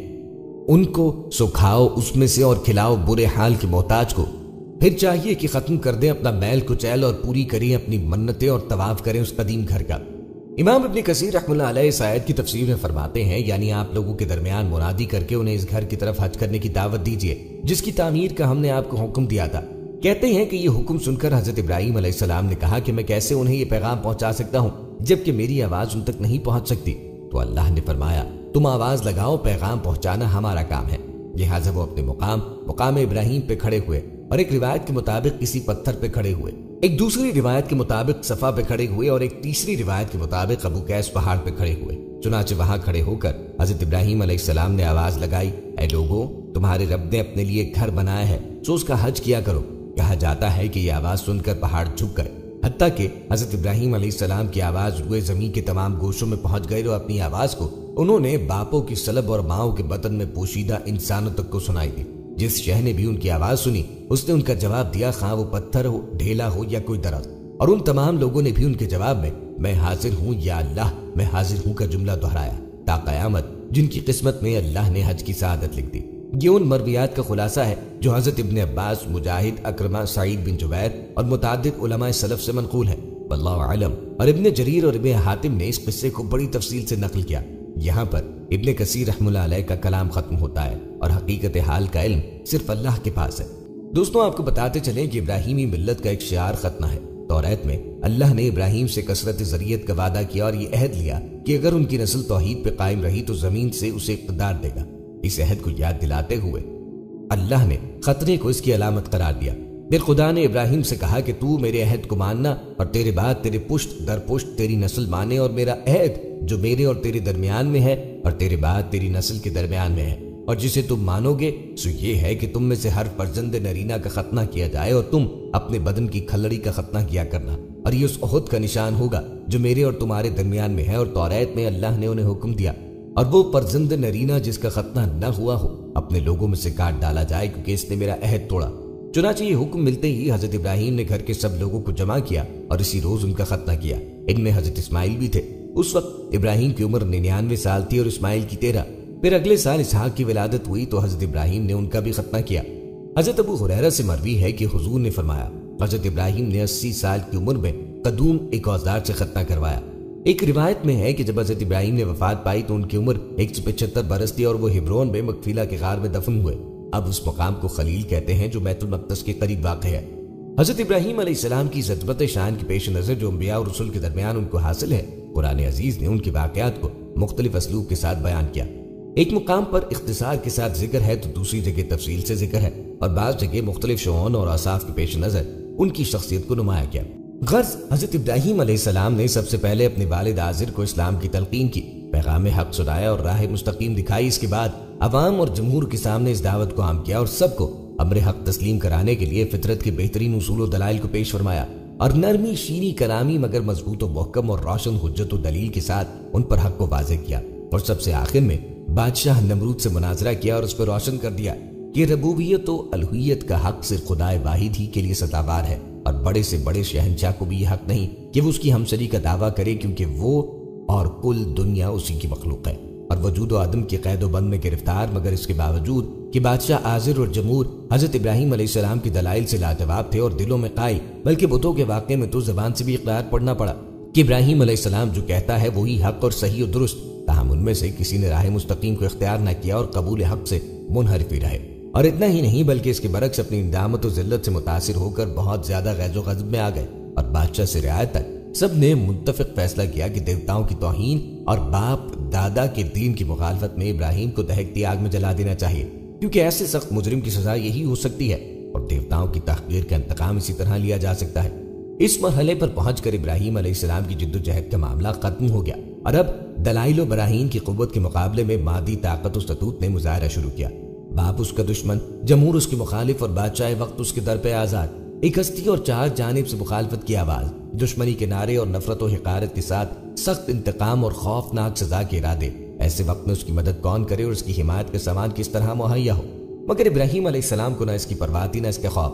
ان کو سکھاؤ اس میں سے اور کھلاؤ برے حال کے محتاج کو۔ پھر چاہیے کہ ختم کر دیں اپنا میل کچیل اور پوری کریں اپنی منتیں اور طواف کریں اس قدیم گھر کا۔ امام ابن کثیر رحمہ اللہ علیہ اس آیت کی تفسیر میں فرماتے ہیں، یعنی آپ لوگوں کے درمیان منادی کر کے انہیں اس گھر کی طرف حج کرنے کی دعوت دیجیے جس کی تعمیر کا ہم نے آپ کو حکم دیا تھا۔ کہتے ہیں کہ یہ حکم سن کر حضرت ابراہیم علیہ السلام نے کہا کہ میں کیسے انہیں یہ پیغام پہنچا سکتا ہوں جبکہ میری آواز ان تک نہیں پہنچ سکتی؟ تو اللہ نے فرمایا تم آواز لگاؤ، پیغام پہنچانا ہمارا کام ہے۔ لہٰذا وہ اپنے مقام ابراہیم پہ کھڑے ہوئے اور ایک روایت کے مطابق کسی پتھر پہ کھڑے ہوئے، ایک دوسری روایت کے مطابق صفا پہ کھڑے ہوئے اور ایک تیسری روایت کے مطابق ابو قیس پہاڑ پہ کھڑے ہوئے۔ چنانچہ وہاں کھڑے ہو کر حضرت ابراہیم علیہ السلام نے آواز لگائی، اے لوگوں، تمہارے رب نے اپنے لیے گھر بنایا ہے سو اس کا حج کیا کرو۔ کہا جاتا ہے کہ یہ آواز سن کر پہاڑ جھک گئے، حتیٰ کہ حضرت ابراہیم علیہ السلام کی آواز روئے زمین کے تمام گوشوں میں پہنچ گئی اور اپنی آواز کو انہوں نے باپوں کی سلب اور ماؤں کے بطن میں پوشیدہ انسانوں تک کو سنائی دی۔ جس شہ نے بھی ان کی آواز سنی اس نے ان کا جواب دیا، خواہ وہ پتھر ہو، ڈھیلا ہو یا کوئی درخت، اور ان تمام لوگوں نے بھی ان کے جواب میں حاضر ہوں یا اللہ میں حاضر ہوں کا جملہ دہرایا تا قیامت، جن کی قسمت میں اللہ نے حج کی سعادت لکھ دی۔ یہ ان مرویات کا خلاصہ ہے جو حضرت ابن عباس، مجاہد، اکرمہ، سعید بن جبیر اور متعدد علماء سلف سے منقول ہیں، واللہ اعلم۔ اور ابن جریر اور ابن حاتم نے اس قصے کو بڑی تفصیل سے نقل کیا۔ یہاں پر ابن کثیر رحمہ اللہ علیہ کا کلام ختم ہوتا ہے اور حقیقت حال کا علم صرف اللہ کے پاس ہے۔ دوستوں، آپ کو بتاتے چلیں کہ ابراہیمی ملت کا ایک شعار ختنہ ہے۔ توریت میں اللہ نے ابراہیم سے کثرت ذریت کا وعدہ کیا اور یہ عہد لیا کہ اگر ان کی نسل توحید پہ قائم رہی تو زمین سے اسے اقتدار دے گا۔ اس عہد کو یاد دلاتے ہوئے اللہ نے خطرے کو اس کی علامت قرار دیا۔ پھر خدا نے ابراہیم سے کہا کہ تو میرے عہد کو ماننا اور تیرے بعد تیرے پشت در پشت تیری نسل مانے، اور میرا عہد جو میرے اور تیرے درمیان میں ہے اور تیرے بعد تیری نسل کے درمیان میں ہے، اور جسے تم مانو گے سو یہ ہے کہ تم میں سے ہر فرزند نرینہ کا ختنہ کیا جائے اور تم اپنے بدن کی کھلڑی کا ختنہ کیا کرنا، اور یہ اس عہد کا نشان ہوگا جو میرے اور تمہارے درمیان میں ہے۔ اور توریت میں اللہ نے انہیں حکم دیا اور وہ فرزند نرینہ جس کا ختنہ نہ ہوا ہو اپنے لوگوں میں سے کاٹ ڈالا جائے کیونکہ اس نے میرا عہد توڑا۔ چنانچہ یہ حکم ملتے ہی حضرت ابراہیم نے گھر کے سب لوگوں کو جمع کیا اور اسی روز ان کا ختنہ کیا۔ ان میں حضرت اسماعیل بھی تھے۔ اس وقت ابراہیم کی عمر 99 سال تھی اور اسماعیل کی 13۔ پھر اگلے سال اسحاق کی ولادت ہوئی تو حضرت ابراہیم نے ان کا بھی ختنہ کیا۔ حضرت ابو ہریرہ سے مروی ہے کہ حضور نے فرمایا حضرت ابراہیم نے 80 سال کی عمر میں قدوم ایک اوزار سے ختنہ کروایا۔ ایک روایت میں ہے کہ جب حضرت ابراہیم نے وفات پائی تو ان کی عمر 175 برس تھی اور وہ ہبرون میں مغفیلہ کے غار میں دفن ہوئے۔ اب اس مقام کو خلیل کہتے ہیں جو بیت المقدس کے قریب واقع ہے۔ حضرت ابراہیم علیہ السلام کی عظمت شان کے پیش نظر جو انبیاء اور رسول کے درمیان ان کو حاصل ہے، قرآن عزیز نے ان کے واقعات کو مختلف اسلوب کے ساتھ بیان کیا۔ ایک مقام پر اختصار کے ساتھ ذکر ہے تو دوسری جگہ تفصیل سے ذکر ہے، اور بعض جگہ مختلف شؤون اور اوصاف کے پیش نظر ان کی شخصیت کو نمایاں کیا۔ غرض حضرت ابراہیم علیہ السلام نے سب سے پہلے اپنے والد آزر کو اسلام کی تلقین کی، پیغام حق سنایا اور راہ مستقیم دکھائی۔ اس کے بعد عوام اور جمہور کے سامنے اس دعوت کو عام کیا اور سب کو امر حق تسلیم کرانے کے لیے فطرت کے بہترین اصول و دلائل کو پیش فرمایا، اور نرمی شیریں کلامی مگر مضبوط و محکم اور روشن حجت و دلیل کے ساتھ ان پر حق کو واضح کیا، اور سب سے آخر میں بادشاہ نمرود سے مناظرہ کیا اور اس کو روشن کر دیا کہ ربوبیت و الوہیت کا حق صرف خدائے واحد ہی کے لیے سزاوار ہے، اور بڑے سے بڑے شہنشاہ کو بھی یہ حق نہیں کہ وہ اس کی ہمسری کا دعویٰ کرے، کیونکہ وہ اور کل دنیا اسی کی مخلوق ہے اور وجود و عدم کے قید و بند میں گرفتار، مگر اس کے باوجود کہ بادشاہ آزر اور جمہور حضرت ابراہیم علیہ السلام کی دلائل سے لاجواب تھے اور دلوں میں قائل، بلکہ بتوں کے واقعے میں تو زبان سے بھی اقرار پڑھنا پڑا کہ ابراہیم علیہ السلام جو کہتا ہے وہی حق اور صحیح و درست، تاہم ان میں سے کسی نے راہ مستقیم کو اختیار نہ کیا اور قبول حق سے منحرف ہی رہے۔ اور اتنا ہی نہیں بلکہ اس کے برعکس اپنی ندامت و ذلت سے متاثر ہو کر بہت زیادہ غیظ و غضب میں آ گئے، اور بادشاہ سے رعایت تک سب نے متفق فیصلہ کیا کہ دیوتاؤں کی توہین اور باپ دادا کے دین کی مخالفت میں ابراہیم کو دہکتی آگ میں جلا دینا چاہیے، کیونکہ ایسے سخت مجرم کی سزا یہی ہو سکتی ہے اور دیوتاؤں کی تحقیر کا انتقام اسی طرح لیا جا سکتا ہے۔ اس مرحلے پر پہنچ کر ابراہیم علیہ السلام کی جد و جہد کا معاملہ ختم ہو گیا، اور اب دلائل و براہین کی قوت کے مقابلے میں مادی طاقت و ستوت نے مظاہرہ شروع کیا۔ باپ اس کا دشمن، جمہور اس کی مخالف اور بادشاہ وقت اس کے در پہ آزاد، ایک ہستی اور چار جانب سے مخالفت کی آواز، دشمنی کے نعرے اور نفرت و حقارت کے ساتھ سخت انتقام اور خوفناک سزا کے ارادے۔ ایسے وقت میں اس کی مدد کون کرے اور اس کی حمایت کا سامان کس طرح مہیا ہو؟ مگر ابراہیم علیہ السلام کو نہ اس کی پرواہ تھی نہ اس کے خوف،